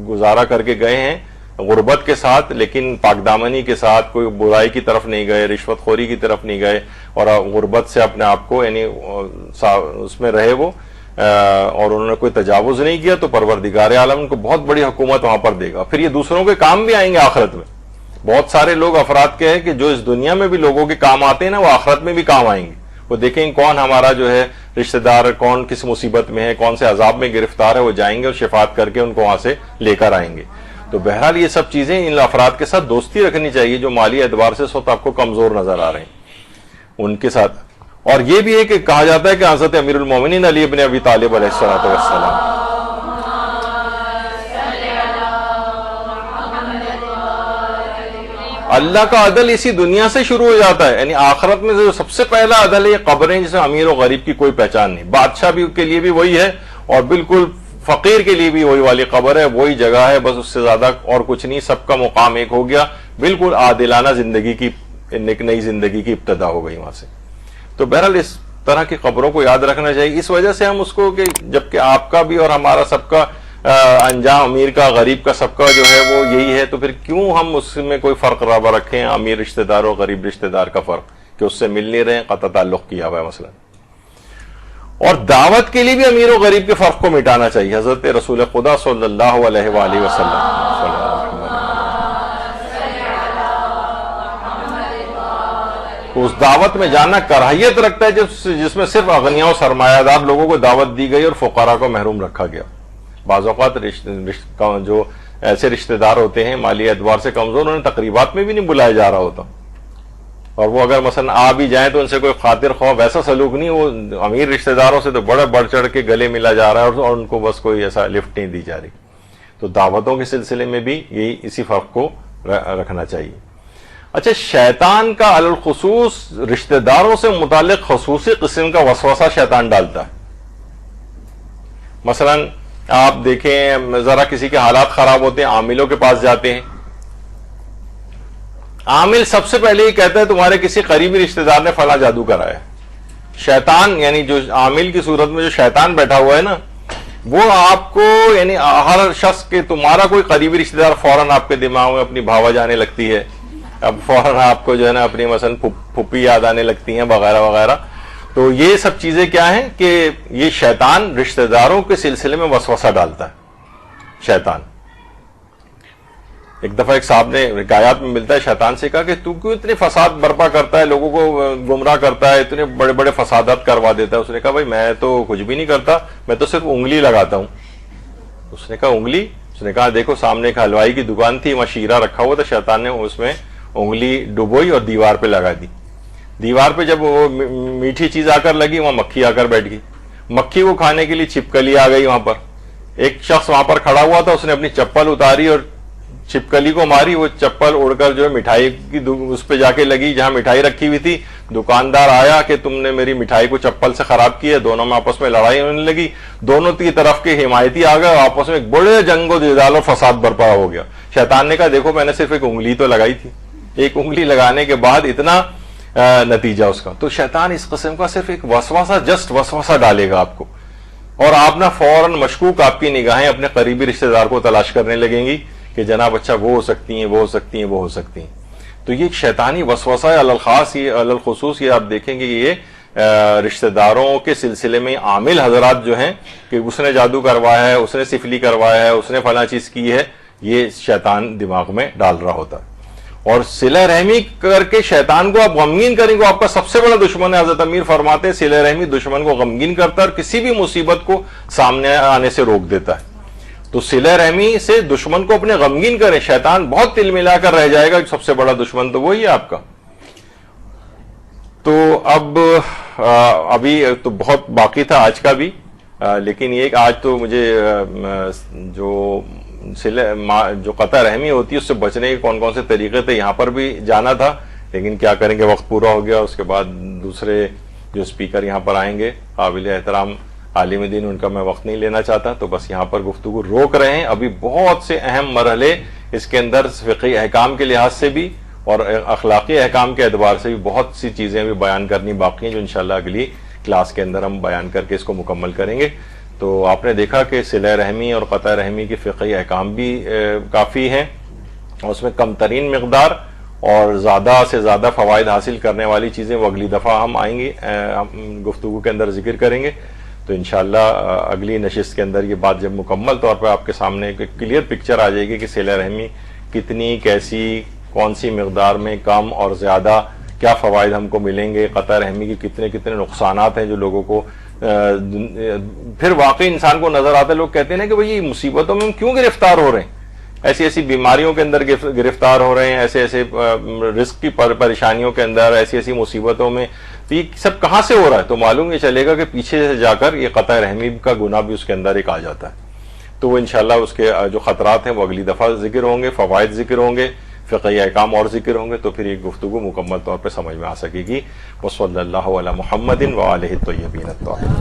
گزارا کر کے گئے ہیں غربت کے ساتھ، لیکن پاک دامنی کے ساتھ، کوئی برائی کی طرف نہیں گئے، رشوت خوری کی طرف نہیں گئے، اور غربت سے اپنے آپ کو یعنی اس میں رہے وہ، اور انہوں نے کوئی تجاوز نہیں کیا، تو پروردگار عالم ان کو بہت بڑی حکومت وہاں پر دے گا۔ پھر یہ دوسروں کے کام بھی آئیں گے آخرت میں۔ بہت سارے لوگ افراد کے ہیں کہ جو اس دنیا میں بھی لوگوں کے کام آتے ہیں نا، وہ آخرت میں بھی کام آئیں گے۔ وہ دیکھیں گے کون ہمارا جو ہے رشتہ دار کون کس مصیبت میں ہے، کون سے عذاب میں گرفتار ہے، وہ جائیں گے اور شفاعت کر کے ان کو وہاں سے لے کر آئیں گے۔ تو بہرحال یہ سب چیزیں ان افراد کے ساتھ دوستی رکھنی چاہیے جو مالی اعتبار سے اس وقت آپ کو کمزور نظر آ رہے ہیں، ان کے ساتھ۔ اور یہ بھی ہے کہ کہا جاتا ہے کہ حضرت امیر المومنین علی ابن ابی طالب علیہ الصلوۃ والسلام اللہ کا عدل اسی دنیا سے شروع ہو جاتا ہے، یعنی آخرت میں جو سب سے پہلا عدل ہے یہ قبریں، جس میں امیر و غریب کی کوئی پہچان نہیں، بادشاہ بھی کے لیے بھی وہی ہے اور بالکل فقیر کے لیے بھی وہی والی قبر ہے، وہی جگہ ہے، بس اس سے زیادہ اور کچھ نہیں، سب کا مقام ایک ہو گیا، بالکل عادلانہ زندگی کی ایک نئی زندگی کی ابتدا ہو گئی وہاں سے۔ تو بہرحال اس طرح کی قبروں کو یاد رکھنا چاہیے، اس وجہ سے ہم اس کو کہ جبکہ آپ کا بھی اور ہمارا سب کا انجام، امیر کا غریب کا سب کا جو ہے وہ یہی ہے، تو پھر کیوں ہم اس میں کوئی فرق رابطہ رکھیں، امیر رشتہ دار اور غریب رشتہ دار کا فرق کہ اس سے مل نہیں رہے ہیں، قطع تعلق کیا ہوا ہے مثلا۔ اور دعوت کے لیے بھی امیر و غریب کے فرق کو مٹانا چاہیے۔ حضرت رسول خدا صلی اللہ علیہ وآلہ وسلم اس دعوت میں جانا کراہیت رکھتا ہے جس میں صرف اغنیاء و سرمایہ دار لوگوں کو دعوت دی گئی اور فقراء کو محروم رکھا گیا۔ بعض اوقات جو ایسے رشتہ دار ہوتے ہیں مالی اعتبار سے کمزور، انہیں تقریبات میں بھی نہیں بلایا جا رہا ہوتا، اور وہ اگر مثلا آ بھی جائیں تو ان سے کوئی خاطر خواہ ویسا سلوک نہیں، وہ امیر رشتہ داروں سے تو بڑے بڑھ چڑھ کے گلے ملا جا رہا ہے اور ان کو بس کوئی ایسا لفٹ نہیں دی جا رہی۔ تو دعوتوں کے سلسلے میں بھی یہی اسی فرق کو رکھنا چاہیے۔ اچھا، شیطان کا علی الخصوص رشتہ داروں سے متعلق خصوصی قسم کا وسوسہ شیطان ڈالتا ہے۔ مثلا آپ دیکھیں ذرا کسی کے حالات خراب ہوتے ہیں، عاملوں کے پاس جاتے ہیں، عامل سب سے پہلے یہ کہتا ہے تمہارے کسی قریبی رشتہ دار نے فلاں جادو کرایا ہے۔ شیطان یعنی جو عامل کی صورت میں جو شیطان بیٹھا ہوا ہے نا، وہ آپ کو یعنی ہر شخص کے تمہارا کوئی قریبی رشتہ دار فوراً آپ کے دماغ میں اپنی بھاوا جانے لگتی ہے، اب فوراً آپ کو جو ہے نا اپنی مثلا پھپھی یاد آنے لگتی ہیں وغیرہ وغیرہ۔ تو یہ سب چیزیں کیا ہیں کہ یہ شیطان رشتہ داروں کے سلسلے میں وسوسہ ڈالتا ہے۔ شیطان ایک دفعہ ایک صاحب نے حکایات میں ملتا ہے، شیطان سے کہا کہ تو کیوں اتنے فساد برپا کرتا ہے، لوگوں کو گمراہ کرتا ہے، اتنے بڑے بڑے فسادات کروا دیتا ہے۔ اس نے کہا بھائی میں تو کچھ بھی نہیں کرتا، میں تو صرف انگلی لگاتا ہوں۔ اس نے کہا انگلی؟ اس نے کہا دیکھو سامنے ایک حلوائی کی دکان تھی، وہاں شیرہ رکھا ہوا تھا، شیطان نے اس میں انگلی ڈبوئی اور دیوار پہ لگا دی۔ دیوار پہ جب وہ میٹھی چیز آ کر لگی، وہاں مکھی آ کر بیٹھ گئی، مکھی کو کھانے کے لیے چھپکلی آ گئی وہاں پر، ایک شخص وہاں پر کھڑا ہوا تھا, اس نے اپنی چپل اتاری اور چھپکلی کو ماری, وہ چپل اڑ کر جو ہے مٹھائی کی اس پہ جا کے لگی جہاں مٹھائی رکھی ہوئی تھی. دکاندار آیا کہ تم نے میری مٹھائی کو چپل سے خراب کی ہے. دونوں میں آپس میں لڑائی ہونے لگی, دونوں کی طرف کے حمایتی آ گئے, آپس میں ایک بڑے جنگ و جدال اور فساد برپا ہو گیا. شیطان نے کہا دیکھو میں نے صرف ایک انگلی تو لگائی تھی, ایک انگلی لگانے کے بعد اتنا نتیجہ اس کا. تو شیطان اس قسم کا صرف ایک وسوسہ, جسٹ وسوسہ ڈالے گا آپ کو, اور آپ نہ فوراً مشکوک آپ کی نگاہیں اپنے قریبی رشتہ دار کو تلاش کرنے لگیں گی کہ جناب اچھا وہ ہو سکتی ہیں, وہ ہو سکتی ہیں, وہ ہو سکتی ہیں. تو یہ ایک شیطانی وسوسہ ہے الخاص, یہ الخصوص یہ آپ دیکھیں گے یہ رشتہ داروں کے سلسلے میں عامل حضرات جو ہیں کہ اس نے جادو کروایا ہے, اس نے سفلی کروایا ہے, اس نے فلاں چیز کی ہے, یہ شیطان دماغ میں ڈال رہا ہوتا ہے. اور صلہ رحمی کر کے شیطان کو آپ غمگین کریں گے, آپ کا سب سے بڑا دشمن ہے. حضرت امیر فرماتے ہیں صلہ رحمی دشمن کو غمگین کرتا ہے اور کسی بھی مصیبت کو سامنے آنے سے روک دیتا ہے. تو صلہ رحمی سے دشمن کو اپنے غمگین کریں, شیطان بہت تل ملا کر رہ جائے گا, سب سے بڑا دشمن تو وہی ہے آپ کا. تو اب ابھی تو بہت باقی تھا آج کا بھی, لیکن یہ آج تو مجھے جو قطع رحمی ہوتی ہے اس سے بچنے کے کون کون سے طریقے تھے یہاں پر بھی جانا تھا, لیکن کیا کریں گے وقت پورا ہو گیا. اس کے بعد دوسرے جو اسپیکر یہاں پر آئیں گے قابل احترام عالم دین, ان کا میں وقت نہیں لینا چاہتا, تو بس یہاں پر گفتگو روک رہے ہیں. ابھی بہت سے اہم مرحلے اس کے اندر فقہی احکام کے لحاظ سے بھی اور اخلاقی احکام کے اعتبار سے بھی بہت سی چیزیں بھی بیان کرنی باقی ہیں, جو انشاءاللہ اگلی کلاس کے اندر ہم بیان کر کے اس کو مکمل کریں گے. تو آپ نے دیکھا کہ صلہ رحمی اور قطع رحمی کے فقہی احکام بھی کافی ہیں, اور اس میں کم ترین مقدار اور زیادہ سے زیادہ فوائد حاصل کرنے والی چیزیں وہ اگلی دفعہ ہم آئیں گے, گفتگو کے اندر ذکر کریں گے. تو انشاءاللہ اگلی نشست کے اندر یہ بات جب مکمل طور پہ آپ کے سامنے ایک کلیئر پکچر آ جائے گی کہ صلہ رحمی کتنی, کیسی, کون سی مقدار میں, کم اور زیادہ, کیا فوائد ہم کو ملیں گے, قطع رحمی کی کتنے کتنے نقصانات ہیں جو لوگوں کو پھر واقعی انسان کو نظر آتا ہے. لوگ کہتے ہیں کہ بھئی مصیبتوں میں ہم کیوں گرفتار ہو رہے ہیں, ایسی ایسی بیماریوں کے اندر گرفتار ہو رہے ہیں, ایسے ایسے رزق کی پریشانیوں کے اندر, ایسی ایسی مصیبتوں میں, تو یہ سب کہاں سے ہو رہا ہے؟ تو معلوم یہ چلے گا کہ پیچھے سے جا کر یہ قطع رحمی کا گناہ بھی اس کے اندر ایک آ جاتا ہے. تو وہ انشاءاللہ اس کے جو خطرات ہیں وہ اگلی دفعہ ذکر ہوں گے, فوائد ذکر ہوں گے, فقہی احکام اور ذکر ہوں گے, تو پھر یہ گفتگو مکمل طور پہ سمجھ میں آ سکے گی. وصلی اللہ علی محمد وآلہ الطیبین الطاہرین.